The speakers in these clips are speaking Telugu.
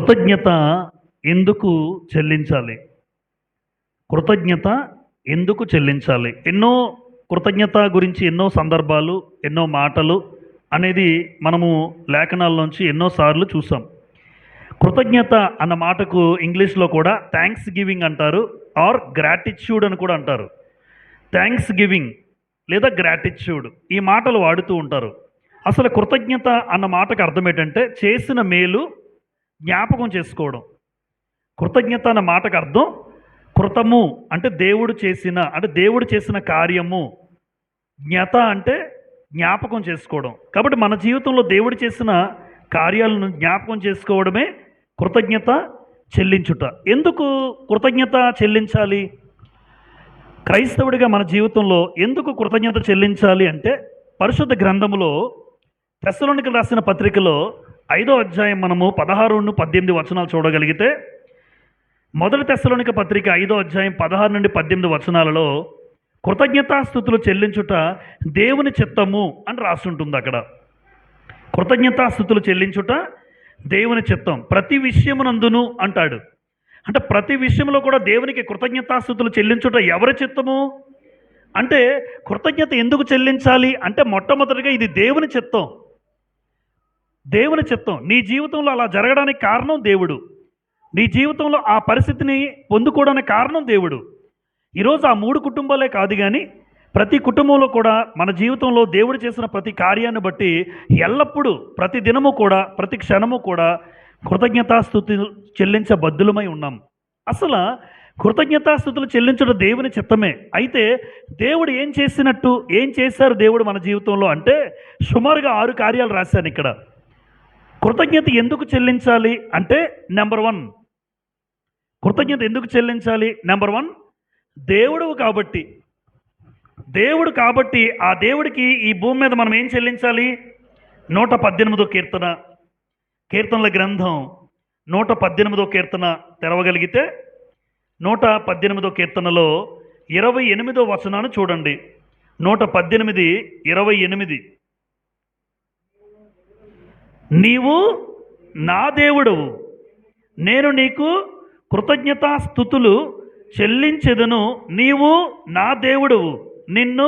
కృతజ్ఞత ఎందుకు చెల్లించాలి? కృతజ్ఞత ఎందుకు చెల్లించాలి? ఎన్నో కృతజ్ఞత గురించి ఎన్నో సందర్భాలు, ఎన్నో మాటలు అనేది మనము లేఖనాల్లోంచి ఎన్నోసార్లు చూసాం. కృతజ్ఞత అన్న మాటకు ఇంగ్లీష్‌లో కూడా థాంక్స్ గివింగ్ అంటారు. ఆర్ గ్రాటిట్యూడ్ అని కూడా అంటారు. థాంక్స్ గివింగ్ లేదా గ్రాటిట్యూడ్ ఈ మాటలు వాడుతూ ఉంటారు. అసలు కృతజ్ఞత అన్న మాటకు అర్థం ఏంటంటే చేసిన మేలు జ్ఞాపకం చేసుకోవడం. కృతజ్ఞత అన్న మాటకు అర్థం కృతము అంటే దేవుడు చేసిన కార్యము. జ్ఞత అంటే జ్ఞాపకం చేసుకోవడం. కాబట్టి మన జీవితంలో దేవుడు చేసిన కార్యాలను జ్ఞాపకం చేసుకోవడమే కృతజ్ఞత చెల్లించుట. ఎందుకు కృతజ్ఞత చెల్లించాలి? క్రైస్తవుడిగా మన జీవితంలో ఎందుకు కృతజ్ఞత చెల్లించాలి అంటే పరిశుద్ధ గ్రంథములో తెస్సలోనికీయులకు రాసిన పత్రికలో 5వ అధ్యాయం మనము 16-18 వచనాలు చూడగలిగితే, మొదటి తెస్సలోనిక పత్రిక 5వ అధ్యాయం 16 నుండి 18 వచనాలలో కృతజ్ఞతాస్తుతులు చెల్లించుట దేవుని చిత్తము అని రాస్తుంటుంది. అక్కడ కృతజ్ఞతాస్తుతులు చెల్లించుట దేవుని చిత్తం, ప్రతి విషయమునందును అంటాడు. అంటే ప్రతి విషయంలో కూడా దేవునికి కృతజ్ఞతాస్తుతులు చెల్లించుట ఎవరి చిత్తము? అంటే కృతజ్ఞత ఎందుకు చెల్లించాలి అంటే మొట్టమొదటిగా ఇది దేవుని చిత్తం. దేవుని చిత్తం నీ జీవితంలో అలా జరగడానికి కారణం దేవుడు. నీ జీవితంలో ఆ పరిస్థితిని పొందుకోవడానికి కారణం దేవుడు. ఈరోజు ఆ 3 కుటుంబాలే కాదు కానీ ప్రతి కుటుంబంలో కూడా మన జీవితంలో దేవుడు చేసిన ప్రతి కార్యాన్ని బట్టి ఎల్లప్పుడూ ప్రతి దినము కూడా ప్రతి క్షణము కూడా కృతజ్ఞతాస్తుతులు చెల్లించబద్దులమై ఉన్నాం. అసలు కృతజ్ఞతాస్తుతులు చెల్లించడం దేవుని చిత్తమే. అయితే దేవుడు ఏం చేశారు దేవుడు మన జీవితంలో అంటే సుమారుగా 6 కార్యాలు రాశాను ఇక్కడ. కృతజ్ఞత ఎందుకు చెల్లించాలి అంటే నెంబర్ 1 కృతజ్ఞత ఎందుకు చెల్లించాలి? నెంబర్ 1 దేవుడు కాబట్టి ఆ దేవుడికి ఈ భూమి మీద మనం ఏం చెల్లించాలి? 118వ కీర్తనల గ్రంథం 118వ కీర్తన తెరవగలిగితే 118వ కీర్తనలో 28వ వచనాన్ని చూడండి. 118:28 నీవు నా దేవుడవు, నేను నీకు కృతజ్ఞతాస్తుతులు చెల్లించెదను, నీవు నా దేవుడవు, నిన్ను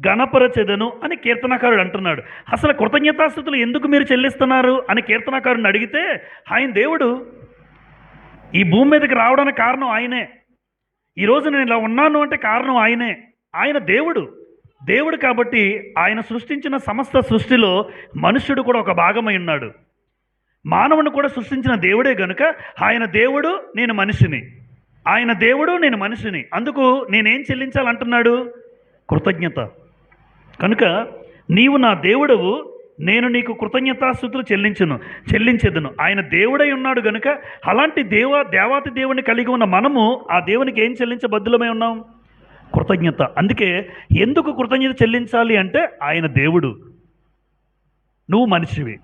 గణపరచెదను అని కీర్తనకారుడు అంటున్నాడు. అసలు కృతజ్ఞతాస్తుతులు ఎందుకు మీరు చెల్లిస్తున్నారు అని కీర్తనకారుడిని అడిగితే ఆయన దేవుడు. ఈ భూమి మీదకి రావడానికి కారణం ఆయనే. ఈరోజు నేను ఇలా ఉన్నాను అంటే కారణం ఆయనే. ఆయన దేవుడు కాబట్టి ఆయన సృష్టించిన సమస్త సృష్టిలో మనుష్యుడు కూడా ఒక భాగమై ఉన్నాడు. మానవుని కూడా సృష్టించిన దేవుడే గనుక ఆయన దేవుడు, నేను మనిషిని. ఆయన దేవుడు, నేను మనిషిని. అందుకు నేనేం చెల్లించాలంటున్నాడు? కృతజ్ఞత. కనుక నీవు నా దేవుడవు, నేను నీకు కృతజ్ఞతాస్తుతులు చెల్లించెదను. ఆయన దేవుడై ఉన్నాడు గనుక అలాంటి దేవాతి దేవుని కలిగి ఉన్న మనము ఆ దేవునికి ఏం చెల్లించబద్దులమై ఉన్నాం? కృతజ్ఞత. అందుకే ఎందుకు కృతజ్ఞత చెల్లించాలి అంటే ఆయన దేవుడు, నువ్వు మనిషివి,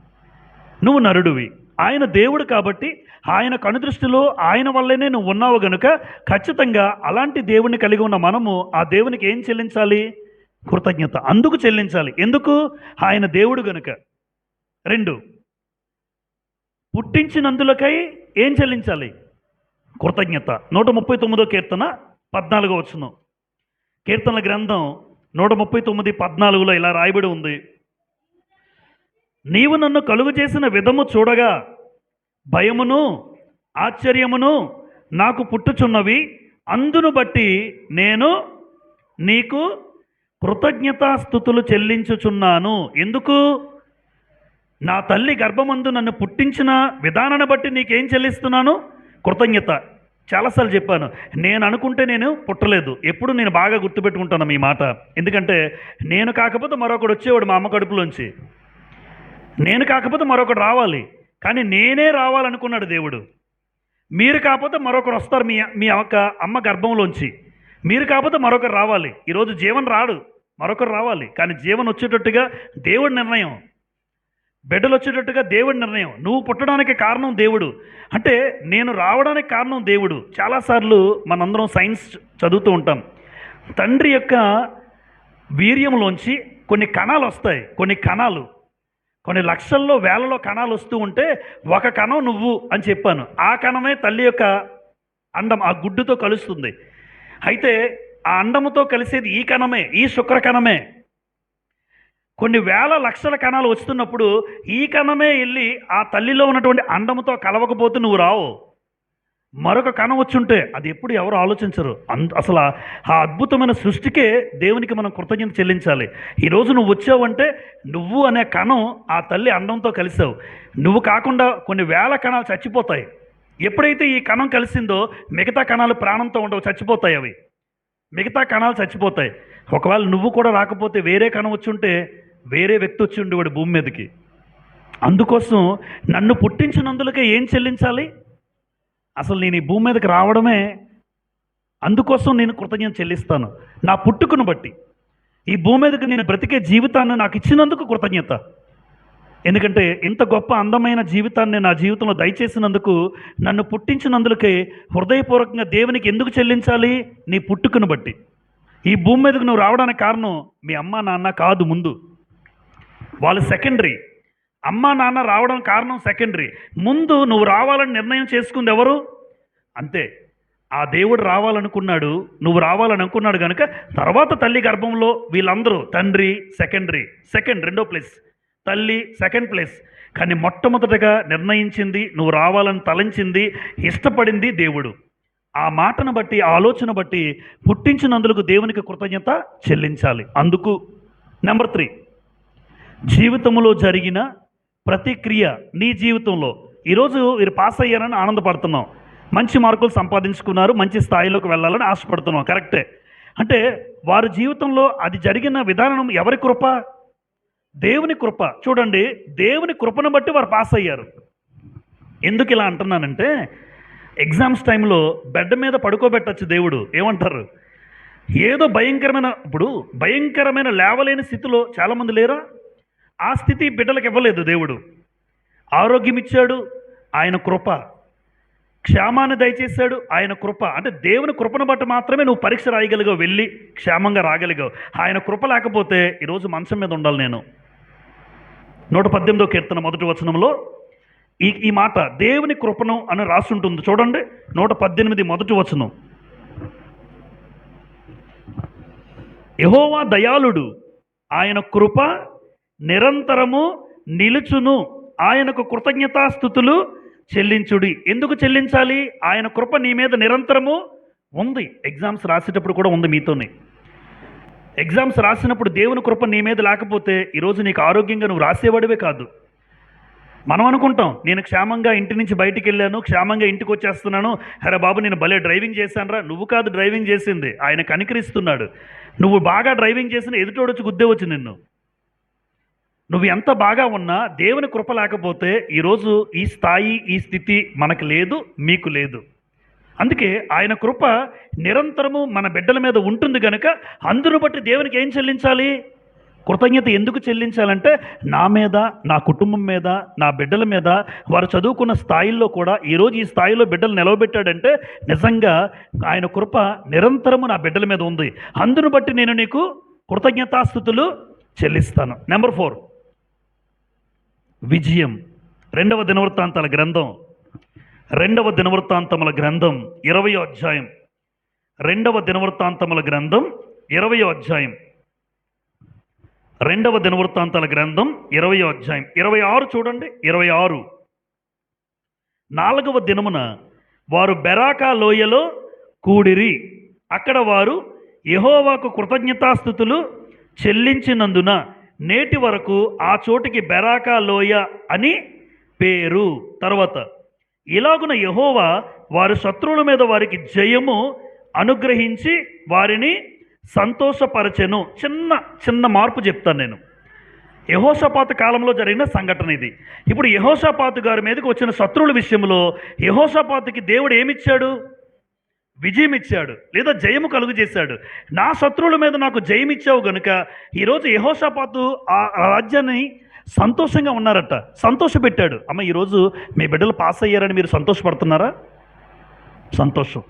నువ్వు నరుడివి. ఆయన దేవుడు కాబట్టి ఆయన కనుదృష్టిలో ఆయన వల్లనే నువ్వు ఉన్నావు గనుక ఖచ్చితంగా అలాంటి దేవుడిని కలిగి ఉన్న మనము ఆ దేవునికి ఏం చెల్లించాలి? కృతజ్ఞత. అందుకు చెల్లించాలి. ఎందుకు? ఆయన దేవుడు గనుక. 2 పుట్టించినందులకై ఏం చెల్లించాలి? కృతజ్ఞత. 139వ కీర్తన 14వ వచనం. కీర్తనల గ్రంథం 139:14 ఇలా రాయబడి ఉంది, నీవు నన్ను కలుగు చేసిన విధము చూడగా భయమును ఆశ్చర్యమును నాకు పుట్టుచున్నవి, అందును బట్టి నేను నీకు కృతజ్ఞతాస్తుతులు చెల్లించుచున్నాను. ఎందుకు? నా తల్లి గర్భమందు నన్ను పుట్టించిన విధానాన్ని బట్టి నీకేం చెల్లిస్తున్నాను? కృతజ్ఞత. చాలాసార్లు చెప్పాను, నేను అనుకుంటే నేను పుట్టలేదు. ఎప్పుడు నేను బాగా గుర్తుపెట్టుకుంటాను మీ మాట. ఎందుకంటే నేను కాకపోతే మరొకడు వచ్చేవాడు మా అమ్మ కడుపులోంచి, నేను కాకపోతే మరొకడు రావాలి. కానీ నేనే రావాలనుకున్నాడు దేవుడు. మీరు కాకపోతే మరొకరు వస్తారు మీ అమ్మ గర్భంలోంచి, మీరు కాకపోతే మరొకరు రావాలి. ఈరోజు జీవన్ రాడు, మరొకరు రావాలి. కానీ జీవన్ వచ్చేటట్టుగా దేవుడి నిర్ణయం, బిడ్డలు వచ్చేటట్టుగా దేవుడి నిర్ణయం. నువ్వు పుట్టడానికి కారణం దేవుడు. అంటే నేను రావడానికి కారణం దేవుడు. చాలాసార్లు మనందరం సైన్స్ చదువుతూ ఉంటాం. తండ్రి యొక్క వీర్యంలోంచి కొన్ని కణాలు వస్తాయి. కొన్ని లక్షల్లో వేలలో కణాలు వస్తూ ఉంటే ఒక కణం నువ్వు అని చెప్పాను. ఆ కణమే తల్లి యొక్క అండం, ఆ గుడ్డుతో కలుస్తుంది. అయితే ఆ అండముతో కలిసేది ఈ కణమే, ఈ శుక్ర కణమే. కొన్ని వేల లక్షల కణాలు వస్తున్నప్పుడు ఈ కణమే వెళ్ళి ఆ తల్లిలో ఉన్నటువంటి అండముతో కలవకపోతే నువ్వు రావు. మరొక కణం వచ్చుంటే అది ఎప్పుడు ఎవరు ఆలోచించరు. అసలు ఆ అద్భుతమైన సృష్టికే దేవునికి మనం కృతజ్ఞత చెల్లించాలి. ఈరోజు నువ్వు వచ్చావంటే నువ్వు అనే కణం ఆ తల్లి అండంతో కలిసావు. నువ్వు కాకుండా కొన్ని వేల కణాలు చచ్చిపోతాయి. ఎప్పుడైతే ఈ కణం కలిసిందో మిగతా కణాలు ప్రాణంతో ఉండవు, చచ్చిపోతాయి. అవి మిగతా కణాలు చచ్చిపోతాయి. ఒకవేళ నువ్వు కూడా రాకపోతే వేరే కణం వచ్చుంటే వేరే వ్యక్తి వచ్చి ఉండేవాడు భూమి మీదకి. అందుకోసం నన్ను పుట్టించినందులకే ఏం చెల్లించాలి? అసలు నేను ఈ భూమి మీదకి రావడమే, అందుకోసం నేను కృతజ్ఞత చెల్లిస్తాను. నా పుట్టుకను బట్టి ఈ భూమి మీదకి నేను బ్రతికే జీవితాన్ని నాకు ఇచ్చినందుకు కృతజ్ఞత. ఎందుకంటే ఇంత గొప్ప అందమైన జీవితాన్ని నా జీవితంలో దయచేసినందుకు, నన్ను పుట్టించినందులకే హృదయపూర్వకంగా దేవునికి ఎందుకు చెల్లించాలి? నీ పుట్టుకను బట్టి. ఈ భూమి మీదకు నువ్వు రావడానికి కారణం మీ అమ్మ నాన్న కాదు, ముందు వాళ్ళు సెకండరీ. అమ్మ నాన్న రావడం కారణం సెకండరీ. ముందు నువ్వు రావాలని నిర్ణయం చేసుకుంది ఎవరు? అంతే, ఆ దేవుడు రావాలనుకున్నాడు, నువ్వు రావాలని అనుకున్నాడు కనుక తర్వాత తల్లి గర్భంలో వీళ్ళందరూ తండ్రి సెకండరీ, రెండో ప్లేస్, తల్లి సెకండ్ ప్లేస్. కానీ మొట్టమొదటగా నిర్ణయించింది, నువ్వు రావాలని తలంచింది, ఇష్టపడింది దేవుడు. ఆ మాటను బట్టి, ఆలోచన బట్టి పుట్టించినందుకు దేవునికి కృతజ్ఞత చెల్లించాలి. అందుకు నెంబర్ 3, జీవితంలో జరిగిన ప్రతి క్రియ నీ జీవితంలో. ఈరోజు మీరు పాస్ అయ్యారని ఆనందపడుతున్నాం, మంచి మార్కులు సంపాదించుకున్నారు, మంచి స్థాయిలోకి వెళ్ళాలని ఆశపడుతున్నాం, కరెక్టే. అంటే వారి జీవితంలో అది జరిగిన విధానం ఎవరి కృప? దేవుని కృప. చూడండి, దేవుని కృపను బట్టి వారు పాస్ అయ్యారు. ఎందుకు ఇలా అంటున్నానంటే, ఎగ్జామ్స్ టైంలో బెడ్ మీద పడుకోబెట్టచ్చు దేవుడు. ఏమంటారు? ఏదో భయంకరమైన లేవలేని స్థితిలో చాలామంది లేరా? ఆ స్థితి బిడ్డలకు ఇవ్వలేదు దేవుడు. ఆరోగ్యం ఇచ్చాడు, ఆయన కృప. క్షేమాన్ని దయచేశాడు, ఆయన కృప. అంటే దేవుని కృపను బట్టి మాత్రమే నువ్వు పరీక్ష రాయగలిగావు, వెళ్ళి క్షేమంగా రాగలిగావు. ఆయన కృప లేకపోతే ఈరోజు మంచం మీద ఉండాలి నేను. 118వ కీర్తన 1వ వచనంలో ఈ మాట దేవుని కృపను అని రాసుంటుంది. చూడండి, 118 1వ వచనం. యెహోవా దయాళుడు, ఆయన కృప నిరంతరము నిలుచును, ఆయనకు కృతజ్ఞతాస్తుతులు చెల్లించుడి. ఎందుకు చెల్లించాలి? ఆయన కృప నీ మీద నిరంతరము ఉంది. ఎగ్జామ్స్ రాసేటప్పుడు కూడా ఉంది మీతోనే. ఎగ్జామ్స్ రాసినప్పుడు దేవుని కృప నీ మీద లేకపోతే ఈరోజు నీకు ఆరోగ్యంగా నువ్వు రాసేవాడివే కాదు. మనం అనుకుంటాం, నేను క్షేమంగా ఇంటి నుంచి బయటికి వెళ్ళాను, క్షేమంగా ఇంటికి వచ్చేస్తున్నాను, అరే బాబు నేను భలే డ్రైవింగ్ చేశానురా. నువ్వు కాదు డ్రైవింగ్ చేసింది, ఆయన కనికరిస్తున్నాడు. నువ్వు బాగా డ్రైవింగ్ చేసిన ఎదుటోడు వచ్చి గుద్దే వచ్చి నిన్ను. నువ్వు ఎంత బాగా ఉన్నా దేవుని కృప లేకపోతే ఈరోజు ఈ స్థాయి, ఈ స్థితి మనకు లేదు, మీకు లేదు. అందుకే ఆయన కృప నిరంతరము మన బిడ్డల మీద ఉంటుంది కనుక అందును బట్టి దేవునికి ఏం చెల్లించాలి? కృతజ్ఞత. ఎందుకు చెల్లించాలంటే నా మీద, నా కుటుంబం మీద, నా బిడ్డల మీద, వారు చదువుకున్న స్థాయిల్లో కూడా ఈరోజు ఈ స్థాయిలో బిడ్డలు నిలవబెట్టాడంటే నిజంగా ఆయన కృప నిరంతరము నా బిడ్డల మీద ఉంది. అందును బట్టి నేను నీకు కృతజ్ఞతాస్తుతులు చెల్లిస్తాను. నెంబర్ 4, విజయం. 2వ దినవృత్తాంతాల గ్రంథం 20వ దినవృత్తాంతముల గ్రంథం 20వ అధ్యాయం. 2వ దినవృత్తాంతముల గ్రంథం 20వ అధ్యాయం. 2వ దినవృత్తాంతాల గ్రంథం 20వ అధ్యాయం 26 చూడండి. 26. 4వ దినమున వారు బెరాకా లోయలో కూడిరి. అక్కడ వారు యెహోవాకు కృతజ్ఞతాస్తుతులు చెల్లించినందున నేటి వరకు ఆ చోటికి బెరాకా లోయ అని పేరు. తర్వాత ఇలాగున యెహోవా వారి శత్రువుల మీద వారికి జయము అనుగ్రహించి వారిని సంతోషపరచెను. చిన్న మార్పు చెప్తాను నేను. యెహోషాపాతు కాలంలో జరిగిన సంఘటన ఇది. ఇప్పుడు యెహోషాపాతు గారి మీదకి వచ్చిన శత్రువుల విషయంలో యెహోషాపాతుకి దేవుడు ఏమిచ్చాడు? విజయం ఇచ్చాడు, లేదా జయము కలుగు చేశాడు. నా శత్రువుల మీద నాకు జయం ఇచ్చావు కనుక ఈరోజు యెహోషాపాతు ఆ రాజ్యాన్ని సంతోషంగా ఉన్నారట, సంతోషపెట్టాడు. అమ్మ, ఈరోజు మీ బిడ్డలు పాస్ అయ్యారని మీరు సంతోషపడుతున్నారా? సంతోషం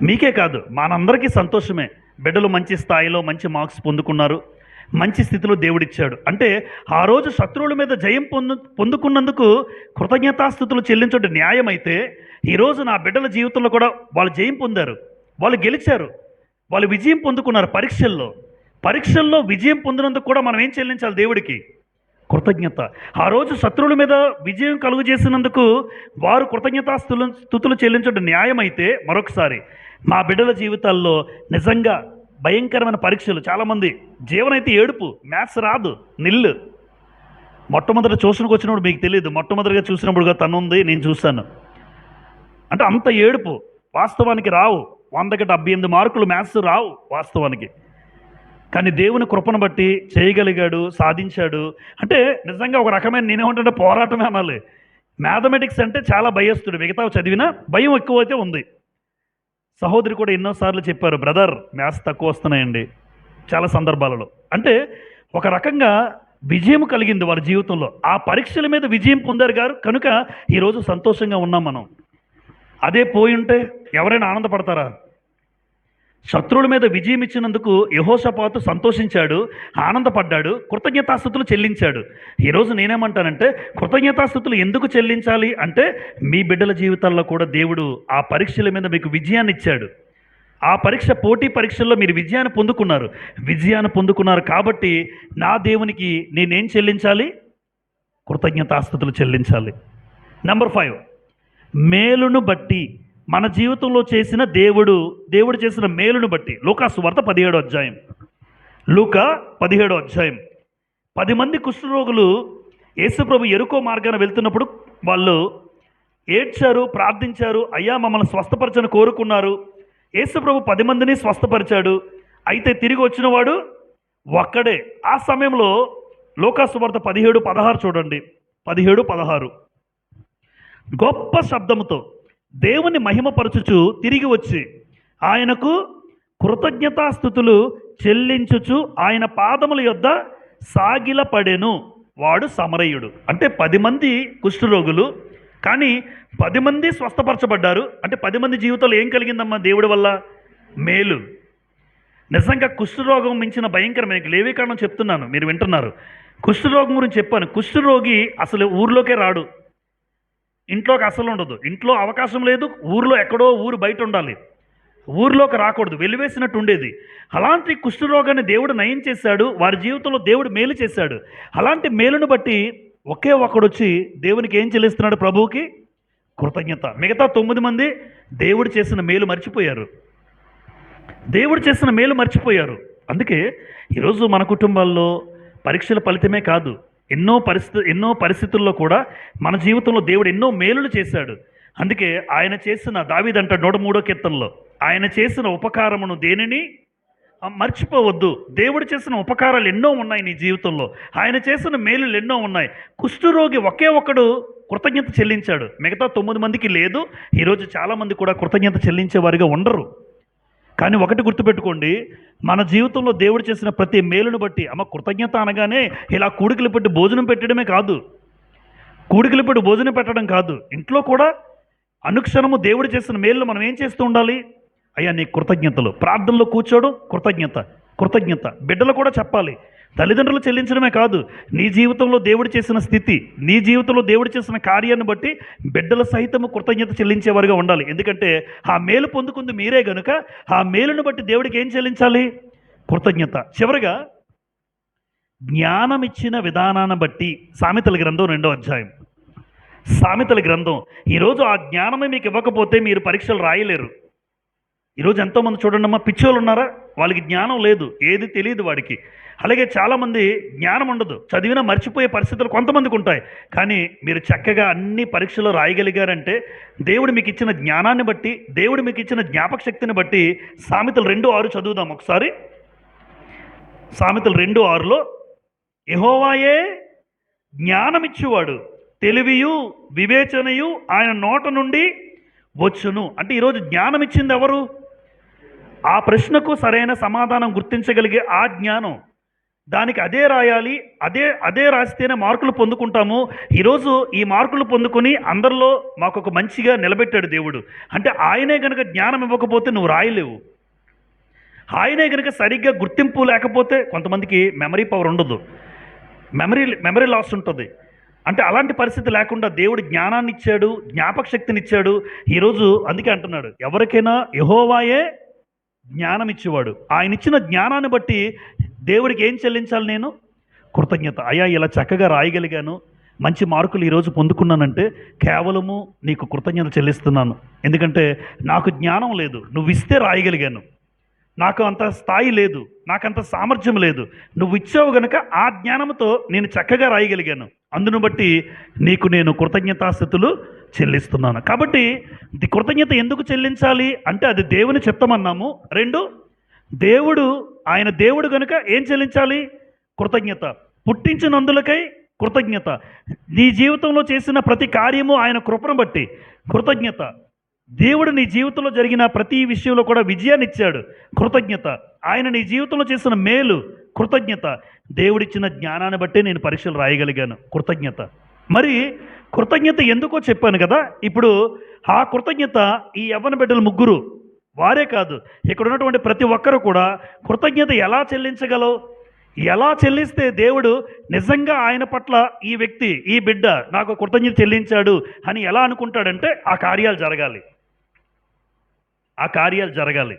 మీకే కాదు, మనందరికీ సంతోషమే. బిడ్డలు మంచి స్థాయిలో మంచి మార్క్స్ పొందుకున్నారు, మంచి స్థితిలో దేవుడిచ్చాడు. అంటే ఆ రోజు శత్రువుల మీద జయం పొందుకున్నందుకు కృతజ్ఞతాస్థుతులు చెల్లించడం న్యాయమైతే, ఈరోజు నా బిడ్డల జీవితంలో కూడా వాళ్ళు జయం పొందారు, వాళ్ళు గెలిచారు, వాళ్ళు విజయం పొందుకున్నారు. పరీక్షల్లో విజయం పొందినందుకు కూడా మనం ఏం చెల్లించాలి? దేవుడికి కృతజ్ఞత. ఆ రోజు శత్రువుల మీద విజయం కలుగు చేసినందుకు వారు స్థుతులు చెల్లించడం న్యాయమైతే, మరొకసారి మా బిడ్డల జీవితాల్లో నిజంగా భయంకరమైన పరీక్షలు, చాలామంది జీవనైతే ఏడుపు, మ్యాథ్స్ రాదు, నిల్లు. మొట్టమొదటి ట్యూషన్కి వచ్చినప్పుడు మీకు తెలియదు, మొట్టమొదటిగా చూసినప్పుడుగా తను ఉంది, నేను చూశాను. అంటే అంత ఏడుపు, వాస్తవానికి రావు. 100కి 78 మార్కులు మ్యాథ్స్ రావు వాస్తవానికి. కానీ దేవుని కృపను బట్టి చేయగలిగాడు, సాధించాడు. అంటే నిజంగా ఒక రకమైన నేనేమంటే పోరాటమే అనాలి. మ్యాథమెటిక్స్ అంటే చాలా భయస్తుడు, మిగతా చదివినా భయం ఎక్కువైతే ఉంది. సహోదరి కూడా ఎన్నోసార్లు చెప్పారు, బ్రదర్ మ్యాథ్స్ తక్కువ వస్తున్నాయండి చాలా సందర్భాలలో. అంటే ఒక రకంగా విజయం కలిగింది వారి జీవితంలో, ఆ పరీక్షల మీద విజయం పొందారు గారు కనుక ఈరోజు సంతోషంగా ఉన్నాం మనం. అదే పోయి ఉంటే ఎవరైనా ఆనందపడతారా? శత్రువుల మీద విజయం ఇచ్చినందుకు యెహోషాపాతు సంతోషించాడు, ఆనందపడ్డాడు, కృతజ్ఞతాస్తుతులు చెల్లించాడు. ఈరోజు నేనేమంటానంటే, కృతజ్ఞతాస్తుతులు ఎందుకు చెల్లించాలి అంటే, మీ బిడ్డల జీవితాల్లో కూడా దేవుడు ఆ పరీక్షల మీద మీకు విజయాన్ని ఇచ్చాడు. ఆ పోటీ పరీక్షల్లో మీరు విజయాన్ని పొందుకున్నారు కాబట్టి నా దేవునికి నేనేం చెల్లించాలి? కృతజ్ఞతాస్తుతులు చెల్లించాలి. నెంబర్ 5, మేలును బట్టి. మన జీవితంలో చేసిన దేవుడు చేసిన మేలును బట్టి. లూకా సువార్త 17వ అధ్యాయం. లూకా 17వ అధ్యాయం. 10 మంది కుష్ఠరోగులు యేసుప్రభు యెరికో మార్గాన వెళ్తున్నప్పుడు వాళ్ళు ఏడ్చారు, ప్రార్థించారు, అయ్యా మమ్మల్ని స్వస్థపరచని కోరుకున్నారు. యేసుప్రభు 10 మందిని స్వస్థపరిచాడు. అయితే తిరిగి వచ్చినవాడు ఒక్కడే. ఆ సమయంలో లూకా సువార్త 17:16 చూడండి. 17:16. గొప్ప శబ్దముతో దేవుని మహిమపరచుచు తిరిగి వచ్చి ఆయనకు కృతజ్ఞతాస్థుతులు చెల్లించుచు ఆయన పాదముల యొద్ద సాగిలపడెను. వాడు సమరయుడు. అంటే 10 మంది కుష్ఠరోగులు, కానీ 10 మంది స్వస్థపరచబడ్డారు. అంటే 10 మంది జీవితంలో ఏం కలిగిందమ్మా దేవుడి వల్ల? మేలు. నిజంగా కుష్ఠరోగం మించిన భయంకరమైన, లేవీకాండం చెప్తున్నాను, మీరు వింటున్నారు. కుష్ఠరోగం గురించి చెప్పాను. కుష్ఠరోగి అసలు ఊర్లోకే రాడు, ఇంట్లోకి అసలు ఉండదు, ఇంట్లో అవకాశం లేదు, ఊర్లో ఎక్కడో ఊరు బయట ఉండాలి, ఊర్లోకి రాకూడదు, వెలివేసినట్టు ఉండేది. అలాంటి కుష్ఠరోగాన్ని దేవుడు నయం చేశాడు, వారి జీవితంలో దేవుడు మేలు చేశాడు. అలాంటి మేలును బట్టి ఒకే ఒకడొచ్చి దేవునికి ఏం చెల్లిస్తున్నాడు? ప్రభువుకి కృతజ్ఞత. మిగతా 9 మంది దేవుడు చేసిన మేలు మర్చిపోయారు. అందుకే ఈరోజు మన కుటుంబాల్లో పరీక్షల ఫలితమే కాదు, ఎన్నో పరిస్థితుల్లో కూడా మన జీవితంలో దేవుడు ఎన్నో మేలులు చేశాడు. అందుకే ఆయన చేసిన, దావీదు అంటాడు 103వ కీర్తనలో, ఆయన చేసిన ఉపకారమును దేనిని మర్చిపోవద్దు. దేవుడు చేసిన ఉపకారాలు ఎన్నో ఉన్నాయి నీ జీవితంలో, ఆయన చేసిన మేలులు ఎన్నో ఉన్నాయి. కుష్ఠరోగి ఒకే ఒకడు కృతజ్ఞత చెల్లించాడు, మిగతా 9 మందికి లేదు. ఈరోజు చాలామంది కూడా కృతజ్ఞత చెల్లించే వారిగా ఉండరు. కానీ ఒకటి గుర్తుపెట్టుకోండి, మన జీవితంలో దేవుడు చేసిన ప్రతి మేలును బట్టి, కృతజ్ఞత అనగానే ఇలా కూడికలు పెట్టి భోజనం పెట్టడమే కాదు, భోజనం పెట్టడం కాదు, ఇంట్లో కూడా అనుక్షణము దేవుడు చేసిన మేలు మనం ఏం చేస్తూ ఉండాలి? అయ్యా నీ కృతజ్ఞతలు. ప్రార్థనలో కూర్చోవడం కృతజ్ఞత. బిడ్డలు కూడా చెప్పాలి. తల్లిదండ్రులు చెల్లించడమే కాదు, నీ జీవితంలో దేవుడు చేసిన స్థితి, నీ జీవితంలో దేవుడు చేసిన కార్యాన్ని బట్టి బిడ్డల సహితము కృతజ్ఞత చెల్లించేవారుగా ఉండాలి. ఎందుకంటే ఆ మేలు పొందుకుంది మీరే గనుక ఆ మేలును బట్టి దేవుడికి ఏం చెల్లించాలి? కృతజ్ఞత. చివరిగా జ్ఞానం ఇచ్చిన విధానాన్ని బట్టి. సామెతల గ్రంథం 2వ అధ్యాయం. సామెతల గ్రంథం. ఈరోజు ఆ జ్ఞానమే మీకు ఇవ్వకపోతే మీరు పరీక్షలు రాయలేరు. ఈరోజు ఎంతోమంది చూడండి అమ్మా, పిచ్చోళ్ళు ఉన్నారా? వాళ్ళకి జ్ఞానం లేదు, ఏది తెలియదు వాడికి. అలాగే చాలామంది జ్ఞానం ఉండదు, చదివినా మర్చిపోయే పరిస్థితులు కొంతమందికి ఉంటాయి. కానీ మీరు చక్కగా అన్ని పరీక్షలు రాయగలిగారంటే దేవుడు మీకు ఇచ్చిన జ్ఞానాన్ని బట్టి, దేవుడు మీకు ఇచ్చిన జ్ఞాపక శక్తిని బట్టి. సామెతలు 2:6 చదువుదాం ఒకసారి. సామెతలు 2:6లో యెహోవాయే జ్ఞానమిచ్చువాడు, తెలివియు వివేచనయు ఆయన నోట నుండి వచ్చును. అంటే ఈరోజు జ్ఞానం ఇచ్చింది ఎవరు? ఆ ప్రశ్నకు సరైన సమాధానం గుర్తించగలిగే ఆ జ్ఞానం, దానికి అదే రాయాలి, అదే రాస్తేనే మార్కులు పొందుకుంటాము. ఈరోజు ఈ మార్కులు పొందుకొని అందరిలో మాకు ఒక మంచిగా నిలబెట్టాడు దేవుడు. అంటే ఆయనే కనుక జ్ఞానం ఇవ్వకపోతే నువ్వు రాయలేవు. ఆయనే కనుక సరిగ్గా గుర్తింపు లేకపోతే కొంతమందికి మెమరీ పవర్ ఉండదు, మెమరీ లాస్ ఉంటుంది. అంటే అలాంటి పరిస్థితి లేకుండా దేవుడు జ్ఞానాన్ని ఇచ్చాడు, జ్ఞాపక శక్తిని ఇచ్చాడు. ఈరోజు అందుకే అంటున్నాడు, ఎవరికైనా యెహోవాయే జ్ఞానం ఇచ్చేవాడు. ఆయన ఇచ్చిన జ్ఞానాన్ని బట్టి దేవుడికి ఏం చెల్లించాలి? నేను కృతజ్ఞత. అయ్యా ఇలా చక్కగా రాయగలిగాను, మంచి మార్కులు ఈరోజు పొందుకున్నానంటే కేవలము నీకు కృతజ్ఞత చెల్లిస్తున్నాను. ఎందుకంటే నాకు జ్ఞానం లేదు, నువ్వు ఇస్తే రాయగలిగాను. నాకు అంత స్థాయి లేదు, నాకంత సామర్థ్యం లేదు, నువ్వు ఇచ్చావు గనుక ఆ జ్ఞానంతో నేను చక్కగా రాయగలిగాను. అందును బట్టి నీకు నేను కృతజ్ఞతాస్థుతులు చెల్లిస్తున్నాను. కాబట్టి కృతజ్ఞత ఎందుకు చెల్లించాలి అంటే అది దేవుని చిత్తమన్నాము. రెండు, ఆయన దేవుడు కనుక ఏం చెల్లించాలి? కృతజ్ఞత. పుట్టించినందులకై కృతజ్ఞత. నీ జీవితంలో చేసిన ప్రతి కార్యము ఆయన కృపను బట్టి కృతజ్ఞత. దేవుడు నీ జీవితంలో జరిగిన ప్రతి విషయంలో కూడా విజయాన్ని ఇచ్చాడు, కృతజ్ఞత. ఆయన నీ జీవితంలో చేసిన మేలు, కృతజ్ఞత. దేవుడిచ్చిన జ్ఞానాన్ని బట్టే నేను పరీక్షలు రాయగలిగాను, కృతజ్ఞత. మరి కృతజ్ఞత ఎందుకో చెప్పాను కదా. ఇప్పుడు ఆ కృతజ్ఞత ఈ యవ్వన బిడ్డలు ముగ్గురు వారే కాదు, ఇక్కడ ఉన్నటువంటి ప్రతి ఒక్కరు కూడా కృతజ్ఞత ఎలా చెల్లించగలవు? ఎలా చెల్లిస్తే దేవుడు నిజంగా ఆయన పట్ల ఈ వ్యక్తి, ఈ బిడ్డ నాకు కృతజ్ఞత చెల్లించాడు అని ఎలా అనుకుంటాడంటే ఆ కార్యాలు జరగాలి.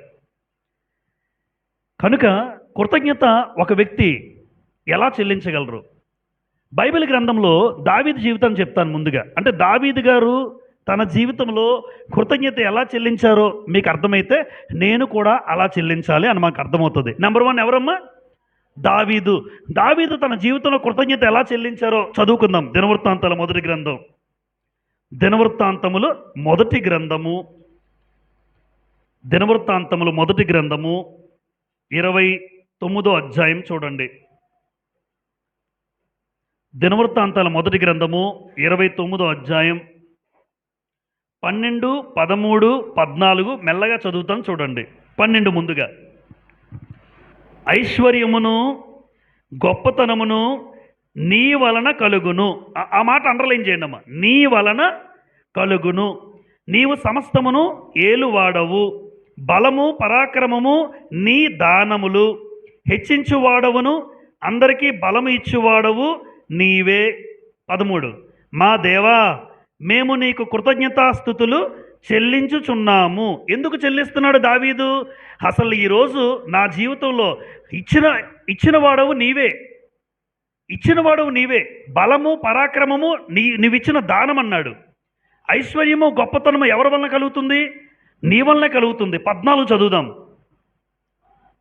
కనుక కృతజ్ఞత ఒక వ్యక్తి ఎలా చెల్లించగలరు? బైబిల్ గ్రంథంలో దావీదు జీవితాన్ని చెప్తాను ముందుగా. అంటే దావీదు గారు తన జీవితంలో కృతజ్ఞత ఎలా చెల్లించారో మీకు అర్థమైతే నేను కూడా అలా చెల్లించాలి అని మాకు అర్థమవుతుంది. నెంబర్ 1 ఎవరమ్మా? దావీదు తన జీవితంలో కృతజ్ఞత ఎలా చెల్లించారో చదువుకుందాం. దినవృత్తాంతములు మొదటి గ్రంథము 29వ అధ్యాయం చూడండి. దినవృత్తాంతాల మొదటి గ్రంథము 29వ అధ్యాయం 12, 13, 14 మెల్లగా చదువుతాను చూడండి. 12 ముందుగా, ఐశ్వర్యమును గొప్పతనమును నీ వలన కలుగును. ఆ మాట అండర్లైన్ చేయండి అమ్మా. నీ వలన కలుగును. నీవు సమస్తమును ఏలువాడవు, బలము పరాక్రమము నీ దానములు. హెచ్చించువాడవును, అందరికీ బలము ఇచ్చువాడవు నీవే. 13, మా దేవా మేము నీకు కృతజ్ఞతాస్థుతులు చెల్లించుచున్నాము. ఎందుకు చెల్లిస్తున్నాడు దావీదు? అసలు ఈరోజు నా జీవితంలో ఇచ్చిన వాడవు నీవే, బలము పరాక్రమము నీవిచ్చిన దానం అన్నాడు. ఐశ్వర్యము గొప్పతనము ఎవరి వలన కలుగుతుంది? నీ వలన కలుగుతుంది. 14 చదువుదాం.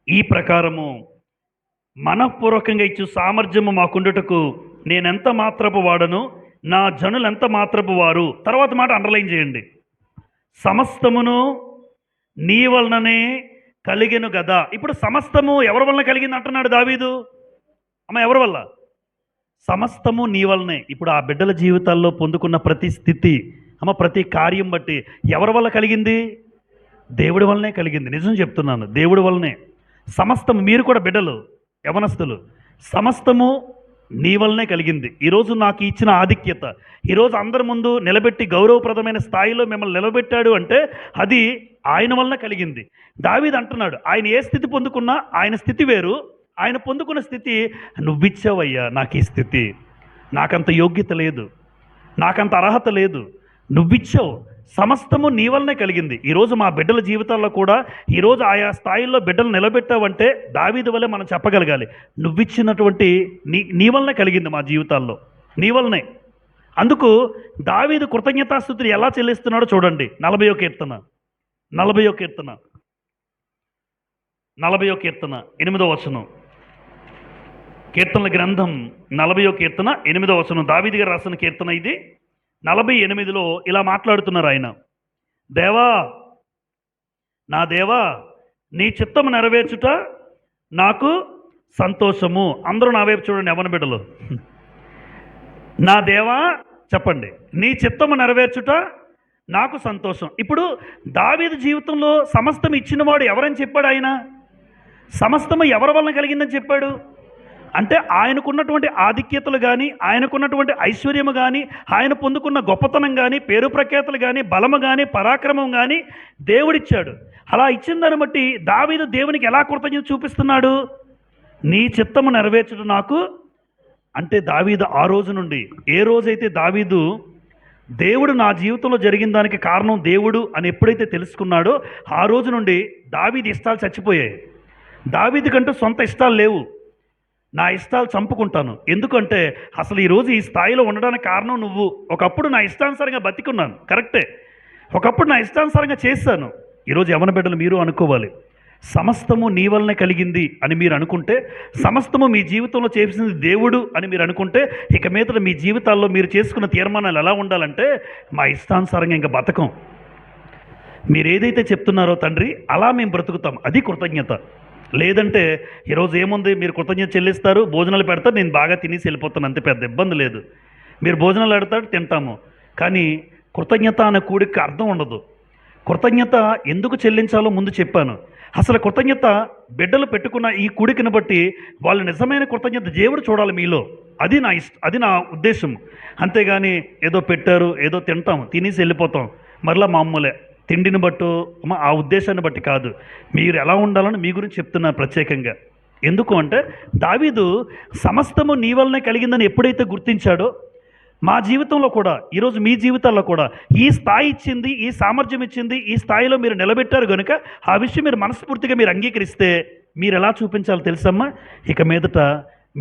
ఈ ప్రకారము మనఃపూర్వకంగా ఇచ్చు సామర్థ్యము మాకుండుటకు నేనెంత మాత్రపు వాడను, నా జనులు ఎంత మాత్రపు వారు. తర్వాత మాట అండర్లైన్ చేయండి. సమస్తమును నీ వలననే కలిగెను గదా. ఇప్పుడు సమస్తము ఎవరి వలన కలిగింది అంటున్నాడు దావీదు. అమ్మ ఎవరి వల్ల? సమస్తము నీ వలనే. ఇప్పుడు ఆ బిడ్డల జీవితాల్లో పొందుకున్న ప్రతి స్థితి, ప్రతి కార్యం బట్టి ఎవరి వల్ల కలిగింది? దేవుడి వల్లనే కలిగింది. నిజం చెప్తున్నాను, దేవుడి వల్లనే. సమస్తము, మీరు కూడా బిడ్డలు, యవనస్తులు, సమస్తము నీ వల్లనే కలిగింది. ఈరోజు నాకు ఇచ్చిన ఆధిక్యత, ఈరోజు అందరి ముందు నిలబెట్టి గౌరవప్రదమైన స్థాయిలో మిమ్మల్ని నిలబెట్టాడు అంటే అది ఆయన వలన కలిగింది. దావీదు అంటున్నాడు, ఆయన ఏ స్థితి పొందుకున్నా ఆయన స్థితి వేరు. ఆయన పొందుకున్న స్థితి, నువ్విచ్చావయ్యా నాకు ఈ స్థితి, నాకంత యోగ్యత లేదు, నాకంత అర్హత లేదు, నువ్విచ్చావు, సమస్తము నీ వల్లనే కలిగింది. ఈరోజు మా బిడ్డల జీవితాల్లో కూడా ఈరోజు ఆయా స్థాయిల్లో బిడ్డలు నిలబెట్టావంటే దావీదు వల్లే మనం చెప్పగలగాలి, నువ్విచ్చినటువంటి నీ వల్లనే కలిగింది మా జీవితాల్లో, నీ వల్లనే. అందుకు దావీదు కృతజ్ఞతాస్తుతులు ఎలా చెల్లిస్తున్నాడో చూడండి. 40వ కీర్తన 8వ వచనం. కీర్తనల గ్రంథం 40వ కీర్తన 8వ వచనం. దావీదు గారు రాసిన కీర్తన ఇది. 48లో ఇలా మాట్లాడుతున్నారు ఆయన. దేవా, నా దేవా, నీ చిత్తము నెరవేర్చుట నాకు సంతోషము. అందరూ నా వైపు చూడండి, యవ్వన బిడ్డలు. నా దేవా చెప్పండి, నీ చిత్తము నెరవేర్చుట నాకు సంతోషం. ఇప్పుడు దావీదు జీవితంలో సమస్తం ఇచ్చినవాడు ఎవరని చెప్పాడు ఆయన? సమస్తము ఎవరి వలన కలిగిందని చెప్పాడు? అంటే ఆయనకున్నటువంటి ఆధిక్యతలు కానీ, ఆయనకున్నటువంటి ఐశ్వర్యము కానీ, ఆయన పొందుకున్న గొప్పతనం కానీ, పేరు ప్రఖ్యాతులు కానీ, బలము కానీ, పరాక్రమం కానీ దేవుడిచ్చాడు. అలా ఇచ్చిన దాన్ని బట్టి దావీదు దేవునికి ఎలా కృతజ్ఞత చూపిస్తున్నాడు? నీ చిత్తము నెరవేర్చడం నాకు. అంటే దావీదు ఆ రోజు నుండి, ఏ రోజైతే దావీదు దేవుడు నా జీవితంలో జరిగిన దానికి కారణం దేవుడు అని ఎప్పుడైతే తెలుసుకున్నాడో ఆ రోజు నుండి దావీదు ఇష్టాలు చచ్చిపోయాయి. దావీదు కంటూ సొంత ఇష్టాలు లేవు. నా ఇష్టాలు చంపుకుంటాను, ఎందుకంటే అసలు ఈరోజు ఈ స్థాయిలో ఉండడానికి కారణం నువ్వు. ఒకప్పుడు నా ఇష్టానుసారంగా బతికున్నాను, కరెక్టే. ఒకప్పుడు నా ఇష్టానుసారంగా చేశాను. ఈరోజు యవన బిడ్డలు మీరు అనుకోవాలి, సమస్తము నీ వల్లనే కలిగింది అని మీరు అనుకుంటే, సమస్తము మీ జీవితంలో చేసింది దేవుడు అని మీరు అనుకుంటే, ఇక మీద మీ జీవితాల్లో మీరు చేసుకున్న తీర్మానాలు ఎలా ఉండాలంటే, మా ఇష్టానుసారంగా ఇంకా బతకం. మీరు ఏదైతే చెప్తున్నారో తండ్రి అలా మేము బ్రతుకుతాం, అది కృతజ్ఞత. లేదంటే ఈరోజు ఏముంది, మీరు కృతజ్ఞత చెల్లిస్తారు, భోజనాలు పెడతారు, నేను బాగా తినేసి వెళ్ళిపోతాను, అంతే, పెద్ద ఇబ్బంది లేదు. మీరు భోజనాలు పెడతాడు, తింటాము, కానీ కృతజ్ఞత అనే కూడికి అర్థం ఉండదు. కృతజ్ఞత ఎందుకు చెల్లించాలో ముందు చెప్పాను. అసలు కృతజ్ఞత బిడ్డలు పెట్టుకున్న ఈ కూడికను బట్టి వాళ్ళు నిజమైన కృతజ్ఞత దేవుడు చూడాలి మీలో. అది నా ఉద్దేశం. అంతేగాని ఏదో పెట్టారు, ఏదో తింటాం, తినేసి వెళ్ళిపోతాం, మరలా మామూలే. తిండిని బట్టు ఆ ఉద్దేశాన్ని బట్టి కాదు. మీరు ఎలా ఉండాలని మీ గురించి చెప్తున్నా ప్రత్యేకంగా. ఎందుకు అంటే దావీదు సమస్తము నీ వల్లనే కలిగిందని ఎప్పుడైతే గుర్తించాడో, మా జీవితంలో కూడా, ఈరోజు మీ జీవితాల్లో కూడా ఈ స్థాయి ఇచ్చింది, ఈ సామర్థ్యం ఇచ్చింది, ఈ స్థాయిలో మీరు నిలబెట్టారు కనుక ఆ విషయం మీరు మనస్ఫూర్తిగా మీరు అంగీకరిస్తే మీరు ఎలా చూపించాలో తెలుసమ్మా. ఇక మీదట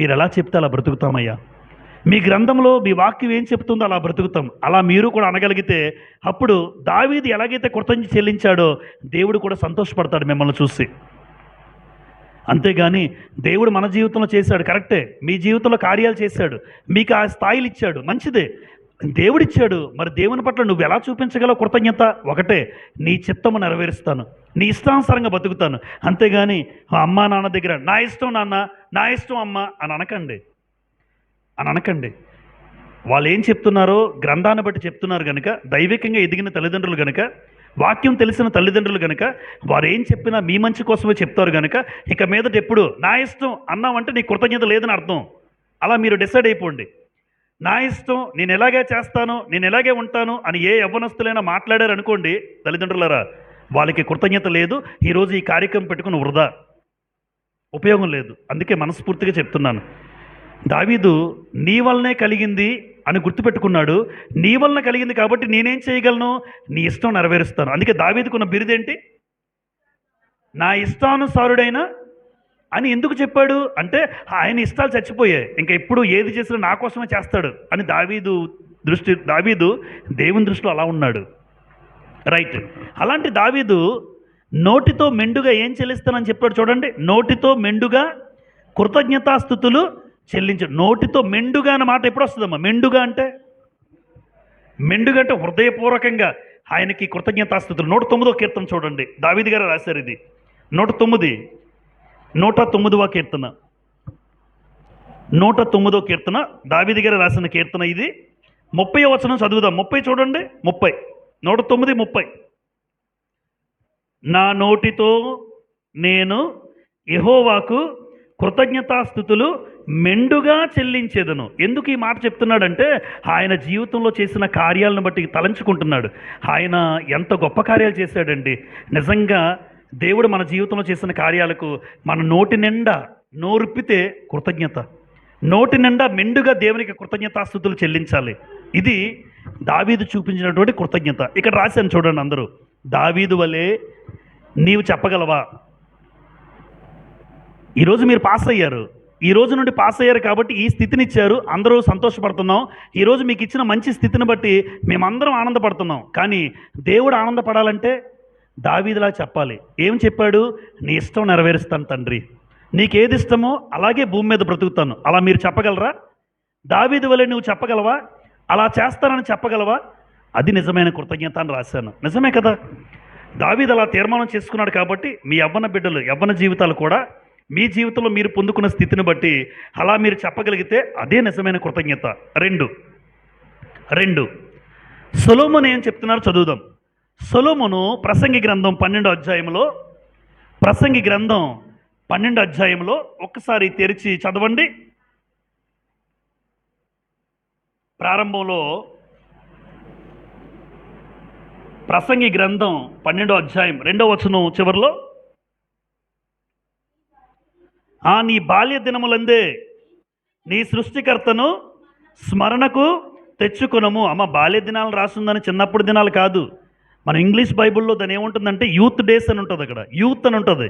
మీరు ఎలా చెప్తే అలా బ్రతుకుతామయ్యా. మీ గ్రంథంలో మీ వాక్యం ఏం చెప్తుందో అలా బ్రతుకుతాం. అలా మీరు కూడా అనగలిగితే అప్పుడు దావీదు ఎలాగైతే కృతజ్ఞత చెల్లించాడో దేవుడు కూడా సంతోషపడతాడు మిమ్మల్ని చూసి. అంతేగాని దేవుడు మన జీవితంలో చేశాడు, కరెక్టే, మీ జీవితంలో కార్యాలు చేశాడు, మీకు ఆ స్థాయిలు ఇచ్చాడు, మంచిదే, దేవుడిచ్చాడు. మరి దేవుని పట్ల నువ్వు ఎలా చూపించగలవు కృతజ్ఞత? ఒకటే, నీ చిత్తము నెరవేరుస్తాను, నీ ఇష్టానుసారంగా బతుకుతాను. అంతేగాని అమ్మా నాన్న దగ్గర నా ఇష్టం నాన్న, నా ఇష్టం అమ్మ అని అనకండి. వాళ్ళు ఏం చెప్తున్నారో గ్రంథాన్ని బట్టి చెప్తున్నారు కనుక, దైవికంగా ఎదిగిన తల్లిదండ్రులు కనుక, వాక్యం తెలిసిన తల్లిదండ్రులు కనుక, వారు ఏం చెప్పినా మీ మంచి కోసమే చెప్తారు కనుక, ఇక మీదట ఎప్పుడు నా ఇష్టం అన్నామంటే నీ కృతజ్ఞత లేదని అర్థం. అలా మీరు డిసైడ్ అయిపోండి. నా ఇష్టం, నేను ఎలాగే చేస్తాను, నేను ఎలాగే ఉంటాను అని ఏ యవ్వనస్తులైనా మాట్లాడారు అనుకోండి తల్లిదండ్రులరా, వాళ్ళకి కృతజ్ఞత లేదు. ఈరోజు ఈ కార్యక్రమం పెట్టుకుని వృధా, ఉపయోగం లేదు. అందుకే మనస్ఫూర్తిగా చెప్తున్నాను, దావీదు నీ వల్లనే కలిగింది అని గుర్తుపెట్టుకున్నాడు. నీ వలన కలిగింది కాబట్టి నేనేం చేయగలను, నీ ఇష్టం నెరవేరుస్తాను. అందుకే దావీదుకున్న బిరుదేంటి, నా ఇష్టానుసారుడైన అని ఎందుకు చెప్పాడు అంటే, ఆయన ఇష్టాలు చచ్చిపోయాయి, ఇంకా ఎప్పుడు ఏది చేసినా నా కోసమే చేస్తాడు అని దావీదు దేవుని దృష్టిలో అలా ఉన్నాడు. రైట్. అలాంటి దావీదు నోటితో మెండుగా ఏం చెల్లిస్తానని చెప్పాడు చూడండి. నోటితో మెండుగా కృతజ్ఞతాస్తుతులు చెల్లించు. నోటితో మెండుగా అన్న మాట ఎప్పుడు వస్తుందమ్మా? మెండుగా అంటే హృదయపూర్వకంగా ఆయనకి కృతజ్ఞతాస్తుతులు. 109వ కీర్తన చూడండి, దావీదు గారు రాశారు ఇది. 109వ కీర్తన, 109వ కీర్తన దావీదు గారు రాసిన కీర్తన ఇది. 30వ వచనం చదువుదాం. 30 చూడండి, 109:30. నా నోటితో నేను యెహోవాకు కృతజ్ఞతాస్తుతులు మెండుగా చెల్లించేదను. ఎందుకు ఈ మాట చెప్తున్నాడంటే, ఆయన జీవితంలో చేసిన కార్యాలను బట్టి తలంచుకుంటున్నాడు. ఆయన ఎంత గొప్ప కార్యాలు చేశాడండి. నిజంగా దేవుడు మన జీవితంలో చేసిన కార్యాలకు మన నోటి నిండా నోరుప్పితే కృతజ్ఞత, నోటి నిండా మెండుగా దేవునికి కృతజ్ఞతాస్తుతులు చెల్లించాలి. ఇది దావీదు చూపించినటువంటి కృతజ్ఞత. ఇక్కడ రాశాను చూడండి అందరూ, దావీదు వలె నీవు చెప్పగలవా? ఈరోజు మీరు పాస్ అయ్యారు, ఈ రోజు నుండి పాస్ అయ్యారు కాబట్టి ఈ స్థితిని ఇచ్చారు, అందరూ సంతోషపడుతున్నాం. ఈరోజు మీకు ఇచ్చిన మంచి స్థితిని బట్టి మేమందరం ఆనందపడుతున్నాం. కానీ దేవుడు ఆనందపడాలంటే దావీదులా చెప్పాలి. ఏం చెప్పాడు? నీ ఇష్టం నెరవేరుస్తాను తండ్రి, నీకేది ఇష్టమో అలాగే భూమి మీద బ్రతుకుతాను. అలా మీరు చెప్పగలరా? దావీదు వలె నువ్వు చెప్పగలవా? అలా చేస్తానని చెప్పగలవా? అది నిజమైన కృతజ్ఞత అని రాశాను. నిజమే కదా? దావీదు అలా తీర్మానం చేసుకున్నాడు కాబట్టి మీ యవ్వన బిడ్డలు, యవ్వన జీవితాలు కూడా మీ జీవితంలో మీరు పొందుకున్న స్థితిని బట్టి అలా మీరు చెప్పగలిగితే అదే నిజమైన కృతజ్ఞత. రెండు సొలొమోను ఏం చెప్తున్నారు చదువుదాం. సొలొమోను ప్రసంగి గ్రంథం 12వ అధ్యాయంలో, ప్రసంగి గ్రంథం 12 అధ్యాయంలో ఒక్కసారి తెరిచి చదవండి. ప్రారంభంలో ప్రసంగి గ్రంథం 12వ అధ్యాయం 2వ వచనం చివరిలో, నీ బాల్య దినములందే నీ సృష్టికర్తను స్మరణకు తెచ్చుకునము. బాల్య దినాలు రాస్తుందని చిన్నప్పుడు దినాలు కాదు. మన ఇంగ్లీష్ బైబిల్లో దాని ఏముంటుందంటే యూత్ డేస్ అని ఉంటుంది. అక్కడ యూత్ అని ఉంటుంది.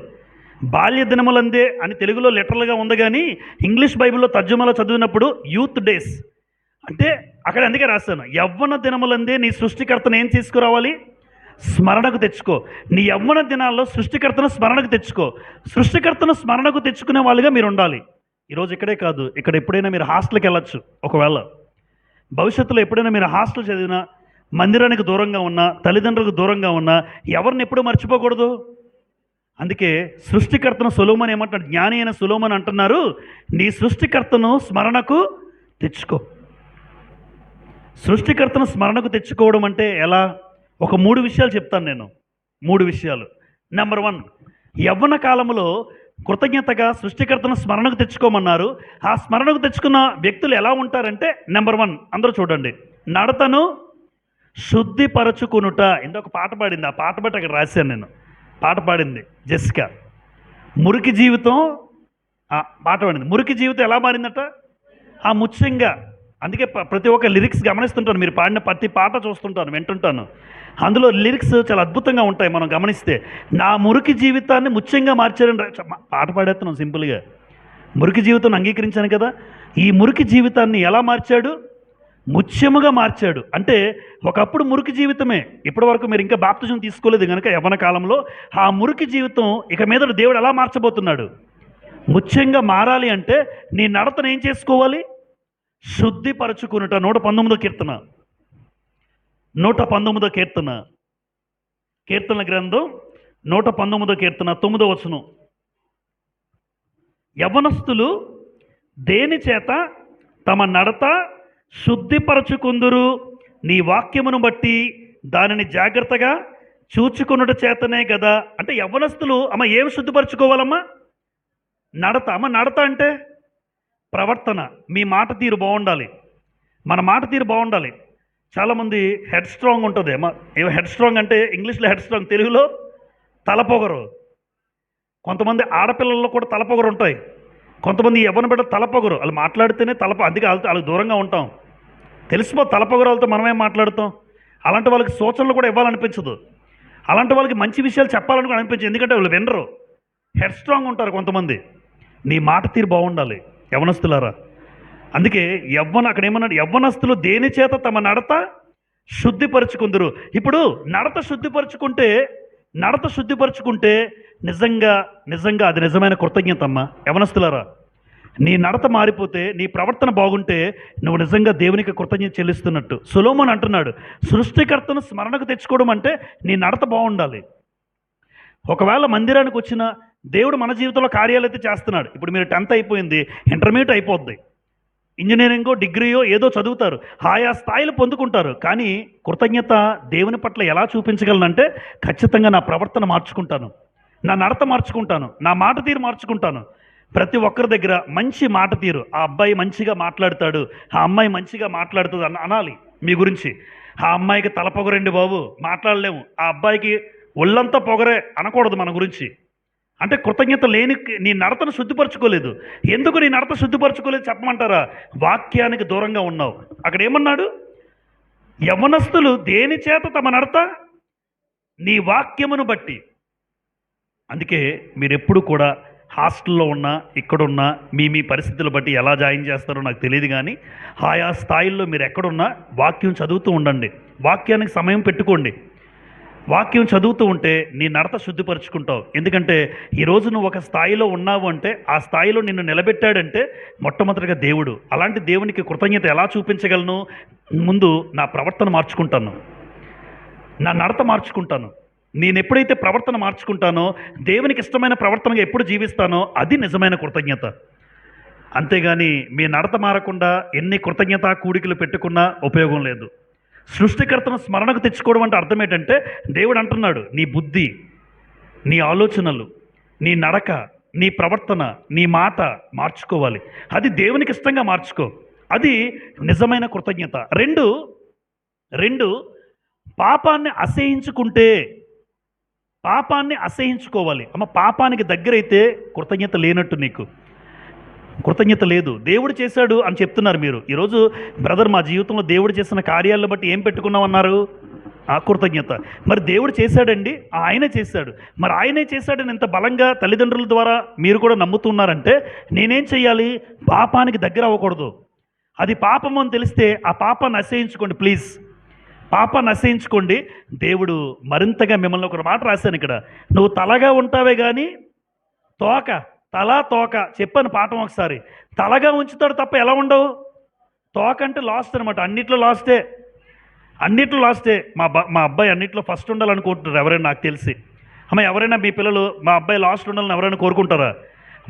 బాల్య దినములందే అని తెలుగులో లిటరల్గా ఉంది, కానీ ఇంగ్లీష్ బైబిల్లో తర్జుమాలో చదివినప్పుడు యూత్ డేస్ అంటే అక్కడ అందుకే రాస్తాను, యవ్వన దినములందే నీ సృష్టికర్తను ఏం తీసుకురావాలి? స్మరణకు తెచ్చుకో. నీ యవ్వన దినాల్లో సృష్టికర్తను స్మరణకు తెచ్చుకో. సృష్టికర్తను స్మరణకు తెచ్చుకునే వాళ్ళుగా మీరు ఉండాలి. ఈరోజు ఇక్కడే కాదు, ఇక్కడ ఎప్పుడైనా మీరు హాస్టల్కి వెళ్ళొచ్చు. ఒకవేళ భవిష్యత్తులో ఎప్పుడైనా మీరు హాస్టల్ చదివినా, మందిరానికి దూరంగా ఉన్నా, తల్లిదండ్రులకు దూరంగా ఉన్నా, ఎవరిని ఎప్పుడూ మర్చిపోకూడదు. అందుకే సృష్టికర్తను సొలొమోను ఏమంటున్నాడు? జ్ఞాని అయిన సొలొమోను అంటున్నారు, నీ సృష్టికర్తను స్మరణకు తెచ్చుకో. సృష్టికర్తను స్మరణకు తెచ్చుకోవడం అంటే ఎలా? ఒక 3 విషయాలు చెప్తాను నేను. 3 విషయాలు. నెంబర్ 1, యవ్వన కాలంలో కృతజ్ఞతగా సృష్టికర్తను స్మరణకు తెచ్చుకోమన్నారు. ఆ స్మరణకు తెచ్చుకున్న వ్యక్తులు ఎలా ఉంటారంటే, నెంబర్ 1 అందరూ చూడండి, నడతను శుద్ధిపరచుకునుట. ఇంకొక పాట పాడింది, ఆ పాట బట్టి అక్కడ రాశాను నేను. పాట పాడింది జెసికా. మురికి జీవితం పాట పాడింది. మురికి జీవితం ఎలా మారిందట? ముఖ్యంగా అందుకే ప్రతి ఒక్క లిరిక్స్ గమనిస్తుంటాను. మీరు పాడిన ప్రతి పాట చూస్తుంటాను, వింటుంటాను. అందులో లిరిక్స్ చాలా అద్భుతంగా ఉంటాయి మనం గమనిస్తే. నా మురికి జీవితాన్ని ముఖ్యంగా మార్చారని పాట పాడేస్తున్నాం సింపుల్గా. మురికి జీవితాన్ని అంగీకరించాను కదా. ఈ మురికి జీవితాన్ని ఎలా మార్చాడు? ముత్యముగా మార్చాడు. అంటే ఒకప్పుడు మురికి జీవితమే. ఇప్పటి వరకు మీరు ఇంకా బాప్తిజం తీసుకోలేదు కనుక యవ్వన కాలంలో ఆ మురికి జీవితం ఇక మీద దేవుడు ఎలా మార్చబోతున్నాడు? ముత్యంగా మారాలి అంటే నీ నడతను ఏం చేసుకోవాలి? శుద్ధిపరచుకునుట. 119వ కీర్తన, 119వ కీర్తన, కీర్తన గ్రంథం 119వ కీర్తన 9వ వచనం, యవ్వనస్తులు దేని చేత తమ నడత శుద్ధిపరచుకుందురు? నీ వాక్యమును బట్టి దానిని జాగ్రత్తగా చూచుకున్నట చేతనే కదా. అంటే యవ్వనస్తులు ఏం శుద్ధిపరచుకోవాలమ్మా? నడత. నడత అంటే ప్రవర్తన. మీ మాట తీరు బాగుండాలి. మన మాట తీరు బాగుండాలి. చాలామంది హెడ్ స్ట్రాంగ్ ఉంటుంది. హెడ్ స్ట్రాంగ్ అంటే ఇంగ్లీష్లో హెడ్ స్ట్రాంగ్, తెలుగులో తలపొగరు. కొంతమంది ఆడపిల్లల్లో కూడా తలపొగరు ఉంటాయి. కొంతమంది యవ్వన బిడ్డ తలపొగరు. వాళ్ళు మాట్లాడితేనే అందుకే వాళ్ళకి దూరంగా ఉంటాం. తెలిసిపో తలపొగరు వాళ్ళతో మనమేం మాట్లాడుతాం. అలాంటి వాళ్ళకి సూచనలు కూడా ఇవ్వాలనిపించదు. అలాంటి వాళ్ళకి మంచి విషయాలు చెప్పాలని కూడా అనిపించదు. ఎందుకంటే వాళ్ళు వినరు. హెడ్ స్ట్రాంగ్ ఉంటారు కొంతమంది. నీ మాట తీరు బాగుండాలి యవ్వనస్తులారా. అందుకే అక్కడ ఏమన్నాడు? యవ్వనస్తులు దేని చేత తమ నడత శుద్ధిపరచుకుందరు. ఇప్పుడు నడత శుద్ధిపరచుకుంటే నిజంగా అది నిజమైన కృతజ్ఞత అమ్మా. యవ్వనస్తులారా, నీ నడత మారిపోతే, నీ ప్రవర్తన బాగుంటే నువ్వు నిజంగా దేవునికి కృతజ్ఞత చెల్లిస్తున్నట్టు. సొలొమోను అంటున్నాడు, సృష్టికర్తను స్మరణకు తెచ్చుకోవడం అంటే నీ నడత బాగుండాలి. ఒకవేళ మందిరానికి వచ్చిన దేవుడు మన జీవితంలో కార్యాలు అయితే చేస్తున్నాడు. ఇప్పుడు మీరు 10th అయిపోయింది, ఇంటర్మీడియట్ అయిపోద్ది, ఇంజనీరింగో డిగ్రీయో ఏదో చదువుతారు, ఆయా స్థాయిలు పొందుకుంటారు. కానీ కృతజ్ఞత దేవుని పట్ల ఎలా చూపించగలనంటే, ఖచ్చితంగా నా ప్రవర్తన మార్చుకుంటాను, నా నడత మార్చుకుంటాను, నా మాట తీరు మార్చుకుంటాను. ప్రతి ఒక్కరి దగ్గర మంచి మాట తీరు. ఆ అబ్బాయి మంచిగా మాట్లాడతాడు, ఆ అమ్మాయి మంచిగా మాట్లాడుతుంది అనాలి మీ గురించి. ఆ అమ్మాయికి తల పొగరండి బాబు, మాట్లాడలేము. ఆ అబ్బాయికి ఒళ్ళంతా పొగరే అనకూడదు మన గురించి. అంటే కృతజ్ఞత లేని నీ నడతను శుద్ధిపరచుకోలేదు. ఎందుకు నీ నడత శుద్ధిపరచుకోలేదు చెప్పమంటారా? వాక్యానికి దూరంగా ఉన్నావు. అక్కడ ఏమన్నాడు? యవ్వనస్తులు దేని చేత తమ నడత? నీ వాక్యమును బట్టి. అందుకే మీరు ఎప్పుడు కూడా హాస్టల్లో ఉన్నా, ఇక్కడున్నా, మీ పరిస్థితులు బట్టి ఎలా జాయిన్ చేస్తారో నాకు తెలియదు, కానీ ఆయా స్థాయిల్లో మీరు ఎక్కడున్నా వాక్యం చదువుతూ ఉండండి. వాక్యానికి సమయం పెట్టుకోండి. వాక్యం చదువుతూ ఉంటే నీ నడత శుద్ధిపరచుకుంటావు. ఎందుకంటే ఈరోజు నువ్వు ఒక స్థాయిలో ఉన్నావు అంటే, ఆ స్థాయిలో నిన్ను నిలబెట్టాడంటే మొట్టమొదటిగా దేవుడు. అలాంటి దేవునికి కృతజ్ఞత ఎలా చూపించగలను? ముందు నా ప్రవర్తన మార్చుకుంటాను, నా నడత మార్చుకుంటాను. నేను ఎప్పుడైతే ప్రవర్తన మార్చుకుంటానో, దేవునికి ఇష్టమైన ప్రవర్తనగా ఎప్పుడు జీవిస్తానో, అది నిజమైన కృతజ్ఞత. అంతేగాని మీ నడత మారకుండా ఎన్ని కృతజ్ఞత కూడికలు పెట్టుకున్నా ఉపయోగం లేదు. సృష్టికర్తను స్మరణకు తెచ్చుకోవడం అంటే అర్థం ఏంటంటే, దేవుడు అంటున్నాడు, నీ బుద్ధి, నీ ఆలోచనలు, నీ నడక, నీ ప్రవర్తన, నీ మాట మార్చుకోవాలి. అది దేవునికి ఇష్టంగా మార్చుకో. అది నిజమైన కృతజ్ఞత. రెండు రెండు పాపాన్ని అసహించుకుంటే, పాపాన్ని అసహించుకోవాలి. పాపానికి దగ్గరైతే కృతజ్ఞత లేనట్టు. నీకు కృతజ్ఞత లేదు. దేవుడు చేశాడు అని చెప్తున్నారు మీరు ఈరోజు. బ్రదర్, మా జీవితంలో దేవుడు చేసిన కార్యాలను బట్టి ఏం పెట్టుకున్నామన్నారు? ఆ కృతజ్ఞత. మరి దేవుడు చేశాడండి, ఆయనే చేశాడు. మరి ఆయనే చేశాడని ఇంత బలంగా తల్లిదండ్రుల ద్వారా మీరు కూడా నమ్ముతున్నారంటే నేనేం చెయ్యాలి? పాపానికి దగ్గర అవ్వకూడదు. అది పాపము అని తెలిస్తే ఆ పాపాన్ని అసహించుకోండి ప్లీజ్. పాపాన్ని అసహించుకోండి. దేవుడు మరింతగా మిమ్మల్ని ఒక మాట రాశాను ఇక్కడ, నువ్వు తలగా ఉంటావే కానీ తోక, తల తోక చెప్పాను పాఠం ఒకసారి. తలగా ఉంచుతాడు తప్ప ఎలా ఉండవు. తోక అంటే లాస్ట్ అనమాట. అన్నిట్లో లాస్టే, అన్నిట్లో లాస్టే. మా అబ్బాయి అన్నిట్లో ఫస్ట్ ఉండాలనుకుంటున్నారు ఎవరైనా, నాకు తెలిసి. ఎవరైనా మీ పిల్లలు మా అబ్బాయి లాస్ట్ ఉండాలని ఎవరైనా కోరుకుంటారా?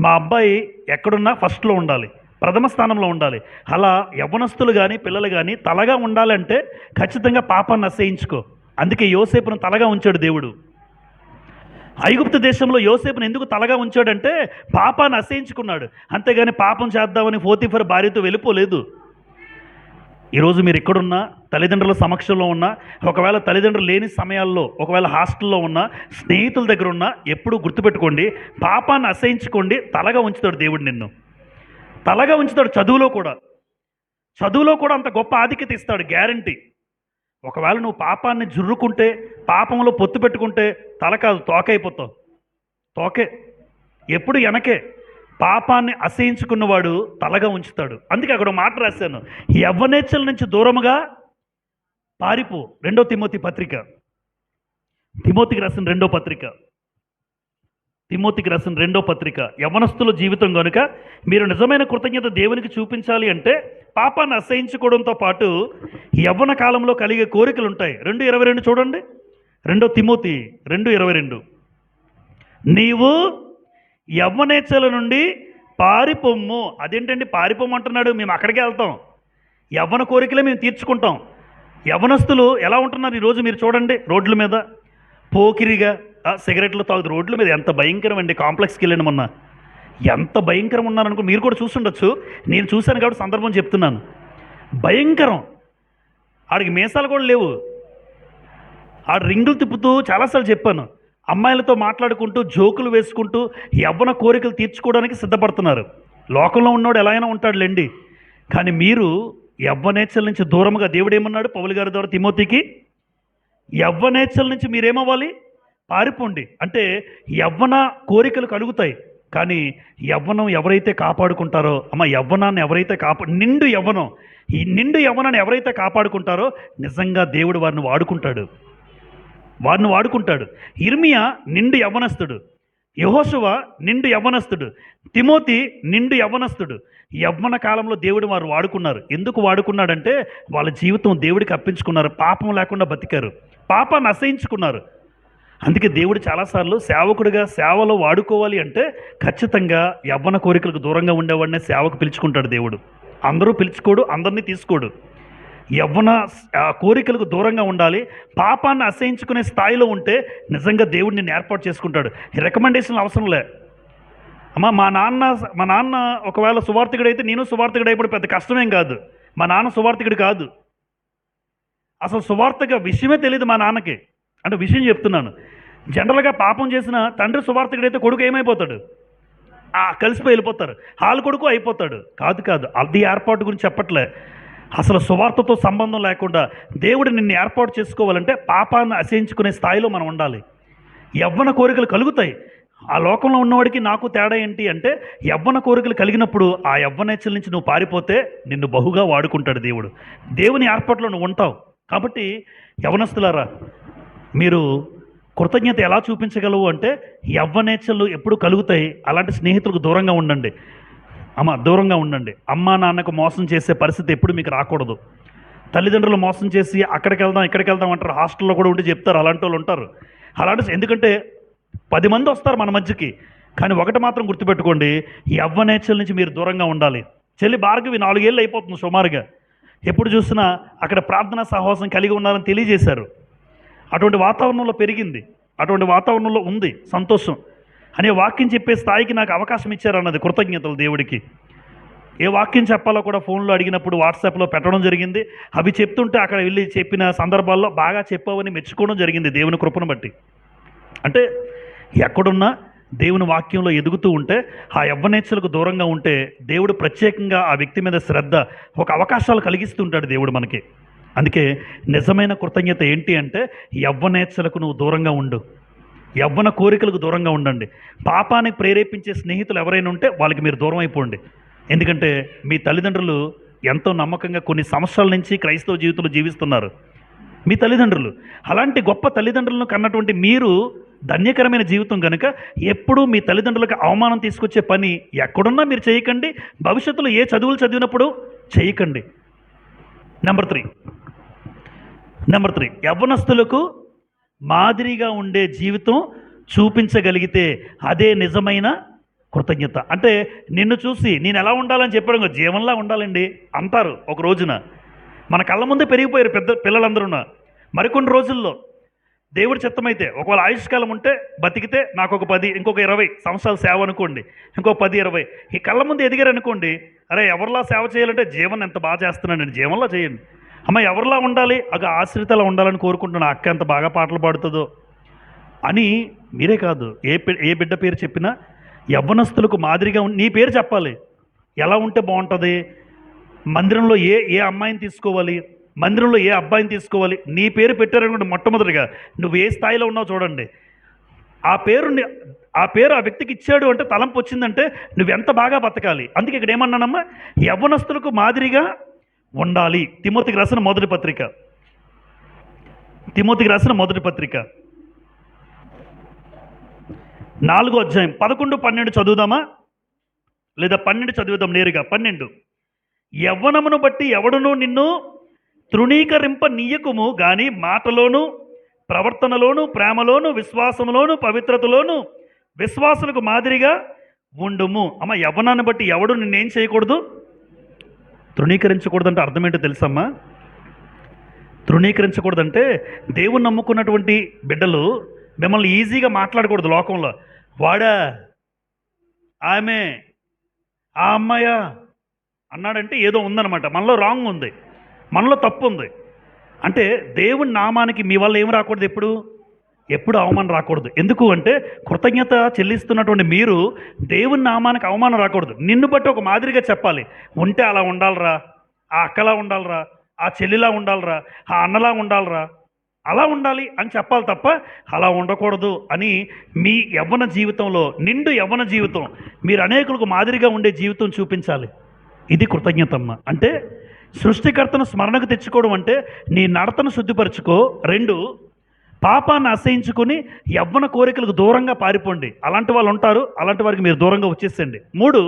మా అబ్బాయి ఎక్కడున్నా ఫస్ట్లో ఉండాలి, ప్రథమ స్థానంలో ఉండాలి. అలా యవ్వనస్తులు కానీ పిల్లలు కానీ తలగా ఉండాలంటే ఖచ్చితంగా పాపాన్ని అసహించుకో. అందుకే యోసేపును తలగా ఉంచాడు దేవుడు. ఐగుప్తు దేశంలో యోసేపును ఎందుకు తలగా ఉంచాడంటే పాపాన్ని అసహించుకున్నాడు. అంతేగాని పాపం చేద్దామని పోతీఫర్ భార్యతో వెళ్ళిపోలేదు. ఈరోజు మీరు ఎక్కడున్నా, తల్లిదండ్రుల సమక్షంలో ఉన్నా, ఒకవేళ తల్లిదండ్రులు లేని సమయాల్లో, ఒకవేళ హాస్టల్లో ఉన్నా, స్నేహితుల దగ్గర ఉన్నా, ఎప్పుడూ గుర్తుపెట్టుకోండి, పాపాన్ని అసహించుకోండి. తలగా ఉంచుతాడు దేవుడు నిన్ను, తలగా ఉంచుతాడు. చదువులో కూడా అంత గొప్ప ఆధిక్యత ఇస్తాడు, గ్యారంటీ. ఒకవేళ నువ్వు పాపాన్ని జుర్రుకుంటే, పాపంలో పొత్తు పెట్టుకుంటే తల కాదు తోకైపోతావు. తోకే ఎప్పుడు వెనకే. పాపాన్ని అసహించుకున్నవాడు తలగా ఉంచుతాడు. అందుకే అక్కడ మాట రాశాను, యవ్వనేచ్ఛల నుంచి దూరముగా పారిపో. 2 తిమోతి పత్రిక, తిమోతికి రాసిన 2వ పత్రిక, తిమోతికి రాసిన 2వ పత్రిక. యవ్వనస్తుల జీవితం కనుక మీరు నిజమైన కృతజ్ఞత దేవునికి చూపించాలి అంటే పాపాన్ని అసహించుకోవడంతో పాటు యవ్వన కాలంలో కలిగే కోరికలు ఉంటాయి. 2:22 చూడండి. 2 తిమోతి 2:22, నీవు యవ్వనేచ్ఛల నుండి పారిపోమ్ము. అదేంటండి పారిపోమ్ము అంటున్నాడు? మేము అక్కడికి వెళ్తాం, యవ్వన కోరికలే మేము తీర్చుకుంటాం. యవ్వనస్తులు ఎలా ఉంటున్నారు ఈరోజు మీరు చూడండి. రోడ్ల మీద పోకిరిగా సిగరెట్లు తాగుతూ రోడ్ల మీద. ఎంత భయంకరం అండి. కాంప్లెక్స్కి వెళ్ళండి మొన్న, ఎంత భయంకరం ఉన్నారనుకో. మీరు కూడా చూసుండొచ్చు, నేను చూశాను కాబట్టి సందర్భం చెప్తున్నాను. భయంకరం. ఆడికి మీసాలు కూడా లేవు, ఆడు రింగులు తిప్పుతూ, చాలాసార్లు చెప్పాను, అమ్మాయిలతో మాట్లాడుకుంటూ, జోకులు వేసుకుంటూ యవ్వన కోరికలు తీర్చుకోవడానికి సిద్ధపడుతున్నారు. లోకంలో ఉన్నవాడు ఎలా అయినా ఉంటాడులేండి. కానీ మీరు యవ్వనేచ్ఛల నుంచి దూరంగా, దేవుడు ఏమన్నాడు పౌలు గారి ద్వారా తిమోతికి? యవ్వనేచ్ఛల నుంచి మీరేమవ్వాలి? పారిపోండి. అంటే యవ్వన కోరికలు కలుగుతాయి, కానీ యవ్వనం ఎవరైతే కాపాడుకుంటారో, యవ్వనాన్ని ఎవరైతే నిండు యవ్వనం, ఈ నిండు యవ్వనాన్ని ఎవరైతే కాపాడుకుంటారో నిజంగా దేవుడు వారిని వాడుకుంటాడు. ఇర్మియా నిండు యవ్వనస్తుడు, యెహోషువ నిండు యవ్వనస్తుడు, తిమోతి నిండు యవ్వనస్తుడు. యవ్వన కాలంలో దేవుడు వారు వాడుకున్నారు. ఎందుకు వాడుకున్నాడంటే వాళ్ళ జీవితం దేవుడికి అర్పించుకున్నారు, పాపం లేకుండా బతికారు, పాపాన్ని అసహించుకున్నారు. అందుకే దేవుడు చాలాసార్లు సేవకుడిగా సేవలో వాడుకోవాలి అంటే ఖచ్చితంగా యవ్వన కోరికలకు దూరంగా ఉండేవాడినే సేవకు పిలుచుకుంటాడు దేవుడు. అందరూ పిలుచుకోడు, అందరినీ తీసుకోడు. యవ్వన కోరికలకు దూరంగా ఉండాలి, పాపాన్ని అసహించుకునే స్థాయిలో ఉంటే నిజంగా దేవుడు నిన్ను ఏర్పాటు చేసుకుంటాడు. రికమెండేషన్లు అవసరం లే. మా నాన్న ఒకవేళ సువార్థికుడైతే నేను సువార్థికుడు అయిపోయి పెద్ద కష్టమేం కాదు. మా నాన్న సువార్థికుడు కాదు, అసలు సువార్తగా విషయమే తెలియదు మా నాన్నకి. అంటే విషయం చెప్తున్నాను. జనరల్గా పాపం చేసిన తండ్రి సువార్థికుడైతే కొడుకు ఏమైపోతాడు? కలిసిపోయి వెళ్ళిపోతారు, వాళ్ళ కొడుకు అయిపోతాడు. కాదు, అది ఏర్పాటు గురించి చెప్పట్లే. అసలు సువార్తతో సంబంధం లేకుండా దేవుడు నిన్ను ఏర్పాటు చేసుకోవాలంటే పాపాన్ని అసహించుకునే స్థాయిలో మనం ఉండాలి. యవ్వన కోరికలు కలుగుతాయి. ఆ లోకంలో ఉన్నవాడికి నాకు తేడా ఏంటి అంటే, యవ్వన కోరికలు కలిగినప్పుడు ఆ యవ్వనేచ్ఛల నుంచి నువ్వు పారిపోతే నిన్ను బహుగా వాడుకుంటాడు దేవుడు. దేవుని ఏర్పాటులో నువ్వు ఉంటావు. కాబట్టి యవ్వనస్తులారా, మీరు కృతజ్ఞత ఎలా చూపించగలవు అంటే యవ్వనేచ్ఛలు ఎప్పుడు కలుగుతాయి. అలాంటి స్నేహితులకు దూరంగా ఉండండి. దూరంగా ఉండండి. అమ్మా నాన్నకు మోసం చేసే పరిస్థితి ఎప్పుడు మీకు రాకూడదు. తల్లిదండ్రులు మోసం చేసి అక్కడికి వెళ్దాం అంటారు, హాస్టల్లో కూడా ఉండి చెప్తారు, అలాంటి వాళ్ళు ఉంటారు. ఎందుకంటే 10 మంది వస్తారు మన మధ్యకి. కానీ ఒకటి మాత్రం గుర్తుపెట్టుకోండి, యవ్వనేచ్ఛల నుంచి మీరు దూరంగా ఉండాలి. చెల్లి భార్గవి 4 ఏళ్ళు అయిపోతుంది సుమారుగా. ఎప్పుడు చూసినా అక్కడ ప్రార్థనా సహవాసం కలిగి ఉన్నారని తెలియజేశారు. అటువంటి వాతావరణంలో పెరిగింది, అటువంటి వాతావరణంలో ఉంది, సంతోషం. అనే వాక్యం చెప్పే స్థాయికి నాకు అవకాశం ఇచ్చారన్నది కృతజ్ఞతలు దేవుడికి. ఏ వాక్యం చెప్పాలో కూడా ఫోన్లో అడిగినప్పుడు వాట్సాప్లో పెట్టడం జరిగింది. అవి చెప్తుంటే అక్కడ వెళ్ళి చెప్పిన సందర్భాల్లో బాగా చెప్పావని మెచ్చుకోవడం జరిగింది దేవుని కృపను బట్టి. అంటే ఎక్కడున్నా దేవుని వాక్యంలో ఎదుగుతూ ఉంటే, ఆ యవ్వనేచ్ఛలకు దూరంగా ఉంటే దేవుడు ప్రత్యేకంగా ఆ వ్యక్తి మీద శ్రద్ధ, ఒక అవకాశాలు కలిగిస్తుంటాడు దేవుడు మనకి. అందుకే నిజమైన కృతజ్ఞత ఏంటి అంటే, యవ్వనేచ్ఛలకు నువ్వు దూరంగా ఉండు, యవ్వన కోరికలకు దూరంగా ఉండండి. పాపానికి ప్రేరేపించే స్నేహితులు ఎవరైనా ఉంటే వాళ్ళకి మీరు దూరం అయిపోండి. ఎందుకంటే మీ తల్లిదండ్రులు ఎంతో నమ్మకంగా కొన్ని సంవత్సరాల నుంచి క్రైస్తవ జీవితంలో జీవిస్తున్నారు. మీ తల్లిదండ్రులు అలాంటి గొప్ప తల్లిదండ్రులను కన్నటువంటి మీరు ధన్యకరమైన జీవితం కనుక ఎప్పుడూ మీ తల్లిదండ్రులకు అవమానం తీసుకొచ్చే పని ఎక్కడున్నా మీరు చేయకండి. భవిష్యత్తులో ఏ చదువులు చదివినప్పుడు చేయకండి. నెంబర్ త్రీ, యవ్వనస్తులకు మాదిరిగా ఉండే జీవితం చూపించగలిగితే అదే నిజమైన కృతజ్ఞత. అంటే నిన్ను చూసి నేను ఎలా ఉండాలని చెప్పడం, జీవంలా ఉండాలండి అంటారు ఒక రోజున. మన కళ్ళ ముందే పెరిగిపోయారు పిల్లలందరూ. మరికొన్ని రోజుల్లో దేవుడి చిత్తమైతే ఒకవేళ ఆయుష్కాలం ఉంటే బతికితే నాకు ఒక 10, ఇంకొక 20 సంవత్సరాలు సేవ అనుకోండి, ఇంకో 10, 20 ఈ కళ్ళ ముందు ఎదిగారు అనుకోండి. అరే ఎవరిలా సేవ చేయాలంటే జీవన్ ఎంత బాగా చేస్తున్నానండి, జీవన్లా చేయండి. అమ్మ ఎవరిలా ఉండాలి, ఆశ్రితలా ఉండాలని కోరుకుంటున్నా, అక్క ఎంత బాగా పాటలు పాడుతుందో అని. మీరే కాదు, ఏ బిడ్డ పేరు చెప్పినా యవ్వనస్తులకు మాదిరిగా నీ పేరు చెప్పాలి. ఎలా ఉంటే బాగుంటుంది, మందిరంలో ఏ అమ్మాయిని తీసుకోవాలి, మందిరంలో ఏ అబ్బాయిని తీసుకోవాలి, నీ పేరు పెట్టారనుకోండి. మొట్టమొదటిగా నువ్వు ఏ స్థాయిలో ఉన్నావు చూడండి. ఆ పేరు ఆ వ్యక్తికి ఇచ్చాడు అంటే, తలంపు వచ్చిందంటే నువ్వెంత బాగా బతకాలి. అందుకే ఇక్కడ ఏమన్నానమ్మా, యవ్వనస్తులకు మాదిరిగా ఉండాలి. తిమోతికి రాసిన మొదటి పత్రిక 4వ అధ్యాయం 11, 12 చదువుదామా, లేదా 12 చదువుదాం నేరుగా. 12, యవ్వనమును బట్టి ఎవడునూ నిన్ను తృణీకరింపనీయకుము గాని మాటలోను, ప్రవర్తనలోను, ప్రేమలోను, విశ్వాసంలోను, పవిత్రతలోను విశ్వాసులకు మాదిరిగా ఉండుము. అమ్మ యవ్వనాన్ని బట్టి ఎవడు నిన్నేం చేయకూడదు, తృణీకరించకూడదంటే అర్థం ఏంటో తెలుసమ్మా? తృణీకరించకూడదంటే దేవుని నమ్ముకున్నటువంటి బిడ్డలు మిమ్మల్ని ఈజీగా మాట్లాడకూడదు లోకంలో. వాడా, ఆమె, ఆ అమ్మాయ అన్నాడంటే ఏదో ఉందన్నమాట, మనలో రాంగ్ ఉంది, మనలో తప్పు ఉంది. అంటే దేవుని నామానికి మీ వల్ల ఏం రాకూడదు, ఎప్పుడు అవమానం రాకూడదు. ఎందుకు అంటే కృతజ్ఞత చెల్లిస్తున్నటువంటి మీరు దేవుని నామానికి అవమానం రాకూడదు. నిన్ను బట్టి ఒక మాదిరిగా చెప్పాలి. ఉంటే అలా ఉండాలరా, ఆ అక్కలా ఉండాలరా, ఆ చెల్లిలా ఉండాలరా, ఆ అన్నలా ఉండాలరా, అలా ఉండాలి అని చెప్పాలి తప్ప అలా ఉండకూడదు అని. మీ యవ్వన జీవితంలో, నిండు యవ్వన జీవితం, మీరు అనేకులకు మాదిరిగా ఉండే జీవితం చూపించాలి. ఇది కృతజ్ఞతమ్మ అంటే. సృష్టికర్తను స్మరణకు తెచ్చుకోవడం అంటే నీ నడతను శుద్ధిపరచుకో. 2, పాపాన్ని అసహించుకుని యవ్వన కోరికలకు దూరంగా పారిపోండి. అలాంటి వాళ్ళు ఉంటారు, అలాంటి వారికి మీరు దూరంగా వచ్చేసండి. 3,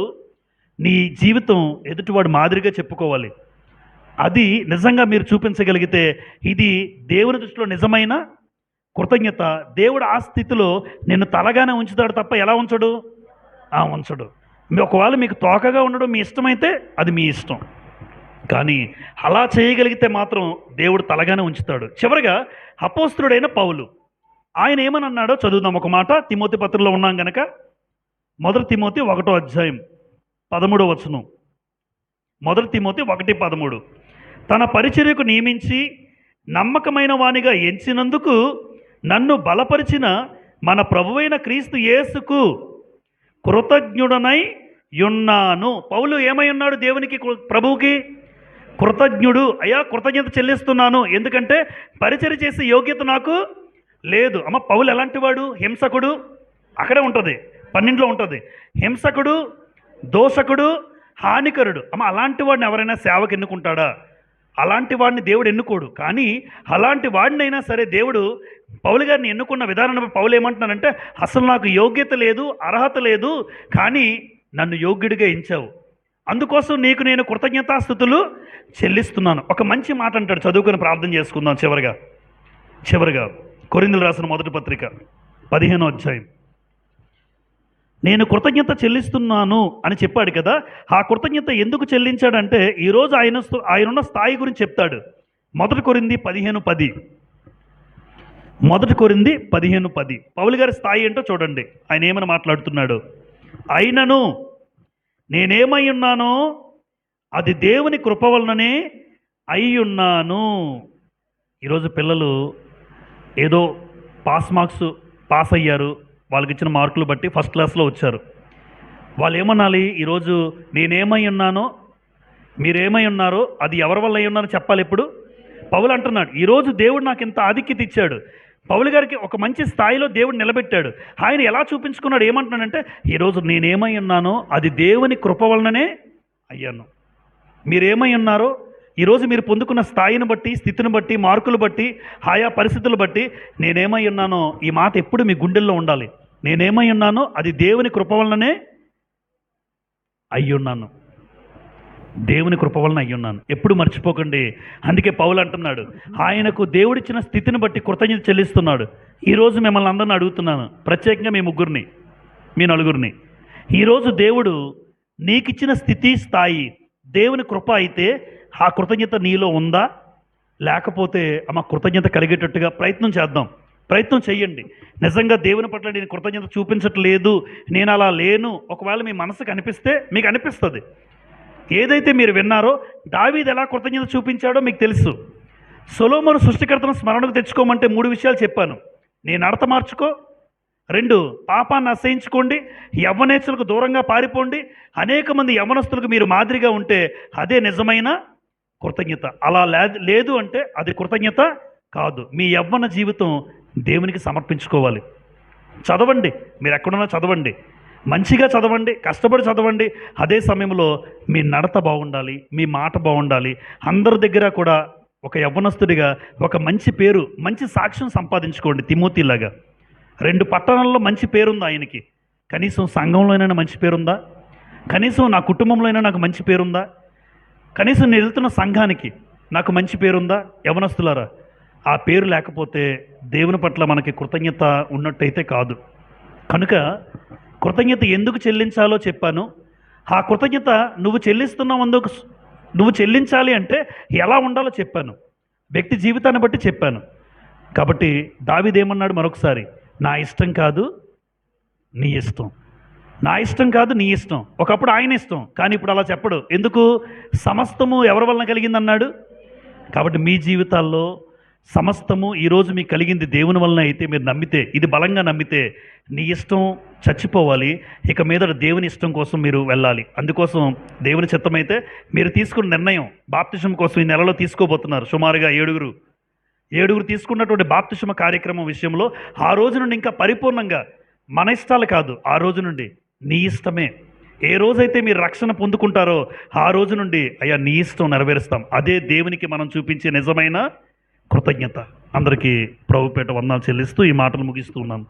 నీ జీవితం ఎదుటివాడు మాదిరిగా చెప్పుకోవాలి. అది నిజంగా మీరు చూపించగలిగితే ఇది దేవుని దృష్టిలో నిజమైన కృతజ్ఞత. దేవుడు ఆ స్థితిలో నిన్ను తలగానే ఉంచుతాడు తప్ప ఎలా ఉంచడు, ఉంచడు. ఒకవేళ మీకు తోకగా ఉండడం మీ ఇష్టమైతే అది మీ ఇష్టం, కానీ అలా చేయగలిగితే మాత్రం దేవుడు తలగానే ఉంచుతాడు. చివరిగా అపోస్తలుడైన పౌలు, ఆయన ఏమని అన్నాడో చదువుదాం ఒక మాట. తిమోతి పత్రికలో ఉన్నాం గనక 1 తిమోతి 1వ అధ్యాయం 13వ వచనం. 1 తిమోతి 1:13, తన పరిచర్యకు నియమించి నమ్మకమైన వానిగా ఎంచినందుకు నన్ను బలపరిచిన మన ప్రభువైన క్రీస్తు యేసుకు కృతజ్ఞుడనై యున్నాను. పౌలు ఏమై ఉన్నాడు, దేవునికి, ప్రభువుకి కృతజ్ఞుడు. అయ్యా కృతజ్ఞత చెల్లిస్తున్నాను, ఎందుకంటే పరిచర్య చేసే యోగ్యత నాకు లేదు. అమ్మ పౌలు ఎలాంటి వాడు, హింసకుడు, అక్కడే ఉంటుంది 12లో ఉంటుంది. హింసకుడు, దోషకుడు, హానికరుడు. అమ్మ అలాంటి వాడిని ఎవరైనా సేవకు ఎన్నుకుంటాడా? అలాంటి వాడిని దేవుడు ఎన్నుకోడు. కానీ అలాంటి వాడినైనా సరే దేవుడు పౌలు గారిని ఎన్నుకున్న విధానాన్ని పౌలు ఏమంటున్నానంటే, అసలు నాకు యోగ్యత లేదు, అర్హత లేదు, కానీ నన్ను యోగ్యుడిగా ఎంచావు, అందుకోసం నీకు నేను కృతజ్ఞతాస్తుతులు చెల్లిస్తున్నాను. ఒక మంచి మాట అంటాడు, చదువుకొని ప్రార్థన చేసుకుందాం. చివరిగా కొరింథీయులకు రాసిన మొదటి పత్రిక 15వ అధ్యాయం. నేను కృతజ్ఞత చెల్లిస్తున్నాను అని చెప్పాడు కదా. ఆ కృతజ్ఞత ఎందుకు చెల్లించాడంటే ఈరోజు ఆయనున్న స్థాయి గురించి చెప్తాడు. 1 కొరింథీ 15:10, మొదటి కొరింథీ 15:10. పౌలు గారి స్థాయి ఏంటో చూడండి. ఆయన ఏమని మాట్లాడుతున్నాడు. అయినను నేనేమై ఉన్నానో అది దేవుని కృప వలననే అయి ఉన్నాను. ఈరోజు పిల్లలు ఏదో పాస్ అయ్యారు, వాళ్ళకి ఇచ్చిన మార్కులు బట్టి ఫస్ట్ క్లాస్లో వచ్చారు. వాళ్ళు ఏమనాలి? ఈరోజు నేనేమై ఉన్నానో మీరేమై ఉన్నారో అది ఎవరి వల్ల అయి ఉన్నారో చెప్పాలి. ఎప్పుడు పౌలు అంటున్నాడు, ఈరోజు దేవుడు నాకు ఇంత ఆధిక్యత ఇచ్చాడు. పౌలు గారికి ఒక మంచి స్థాయిలో దేవుడు నిలబెట్టాడు. ఆయన ఎలా చూపించుకున్నాడు? ఏమంటున్నాడంటే, ఈరోజు నేనేమై ఉన్నానో అది దేవుని కృప వలననే అయ్యాను. మీరేమై ఉన్నారో ఈరోజు మీరు పొందుకున్న స్థాయిని బట్టి, స్థితిని బట్టి, మార్కులు బట్టి, ఆయా పరిస్థితులు బట్టి నేనేమై ఉన్నానో ఈ మాట ఎప్పుడు మీ గుండెల్లో ఉండాలి. నేనేమై ఉన్నానో అది దేవుని కృప వలననే అయ్యున్నాను. దేవుని కృప వలన అయ్యున్నాను. ఎప్పుడు మర్చిపోకండి. అందుకే పౌలు అంటున్నాడు, ఆయనకు దేవుడిచ్చిన స్థితిని బట్టి కృతజ్ఞత చెల్లిస్తున్నాడు. ఈరోజు మిమ్మల్ని అందరిని అడుగుతున్నాను, ప్రత్యేకంగా మీ ముగ్గురిని, మీ నలుగురిని. ఈరోజు దేవుడు నీకిచ్చిన స్థితి, స్థాయి దేవుని కృప అయితే ఆ కృతజ్ఞత నీలో ఉందా? లేకపోతే ఆ కృతజ్ఞత కలిగేటట్టుగా ప్రయత్నం చేద్దాం. ప్రయత్నం చేయండి. నిజంగా దేవుని పట్ల నేను కృతజ్ఞత చూపించట్లేదు, నేను అలా లేను, ఒకవేళ మీ మనసుకు అనిపిస్తే మీకు అనిపిస్తుంది. ఏదైతే మీరు విన్నారో దావీదు ఎలా కృతజ్ఞత చూపించాడో మీకు తెలుసు. సొలొమోను సృష్టికర్తను స్మరణకు తెచ్చుకోమంటే 3 విషయాలు చెప్పాను. నీ నడత మార్చుకో, 2 పాపాన్ని అసహించుకోండి, యవ్వనేచ్ఛలకు దూరంగా పారిపోండి, అనేక మంది యవ్వనస్తులకు మీరు మాదిరిగా ఉంటే అదే నిజమైన కృతజ్ఞత. అలా లేదు అంటే అది కృతజ్ఞత కాదు. మీ యవ్వన జీవితం దేవునికి సమర్పించుకోవాలి. చదవండి, మీరు ఎక్కడున్నా చదవండి, మంచిగా చదవండి, కష్టపడి చదవండి. అదే సమయంలో మీ నడత బాగుండాలి, మీ మాట బాగుండాలి. అందరి దగ్గర కూడా ఒక యవ్వనస్తుడిగా ఒక మంచి పేరు, మంచి సాక్ష్యం సంపాదించుకోండి. తిమోతిలాగా 2 పట్టణాల్లో మంచి పేరుందా ఆయనకి? కనీసం సంఘంలోనైనా మంచి పేరుందా? కనీసం నా కుటుంబంలో నాకు మంచి పేరుందా? కనీసం నేను వెళ్తున్న సంఘానికి నాకు మంచి పేరుందా? యవనస్తులారా, ఆ పేరు లేకపోతే దేవుని పట్ల మనకి కృతజ్ఞత ఉన్నట్టయితే కాదు. కనుక కృతజ్ఞత ఎందుకు చెల్లించాలో చెప్పాను. ఆ కృతజ్ఞత నువ్వు చెల్లిస్తున్నందుకు నువ్వు చెల్లించాలి అంటే ఎలా ఉండాలో చెప్పాను. వ్యక్తి జీవితాన్ని బట్టి చెప్పాను. కాబట్టి దావీదు ఏమన్నాడు మరొకసారి, నా ఇష్టం కాదు నీ ఇష్టం, నా ఇష్టం కాదు నీ ఇష్టం. ఒకప్పుడు ఆయన ఇష్టం, కానీ ఇప్పుడు అలా చెప్పడు. ఎందుకు? సమస్తము ఎవరి వలన కలిగిందన్నాడు. కాబట్టి మీ జీవితాల్లో సమస్తము ఈరోజు మీకు కలిగింది దేవుని వలన అయితే మీరు నమ్మితే, ఇది బలంగా నమ్మితే, నీ ఇష్టం చచ్చిపోవాలి. ఇక మీద దేవుని ఇష్టం కోసం మీరు వెళ్ళాలి. అందుకోసం దేవుని చిత్తమైతే మీరు తీసుకున్న నిర్ణయం బాప్తిజం కోసం ఈ నెలలో తీసుకోబోతున్నారు. సుమారుగా ఏడుగురు తీసుకున్నటువంటి బాప్తిజమ కార్యక్రమం విషయంలో ఆ రోజు నుండి ఇంకా పరిపూర్ణంగా మన ఇష్టాలు కాదు, ఆ రోజు నుండి నీ ఇష్టమే. ఏ రోజైతే మీరు రక్షణ పొందుకుంటారో ఆ రోజు నుండి అయ్యా నీ ఇష్టం నెరవేరుస్తాం. అదే దేవునికి మనం చూపించే నిజమైన కృతజ్ఞత. అందరికీ ప్రభుపేట వందనాలు చెల్లిస్తూ ఈ మాటలు ముగిస్తూ ఉన్నాను.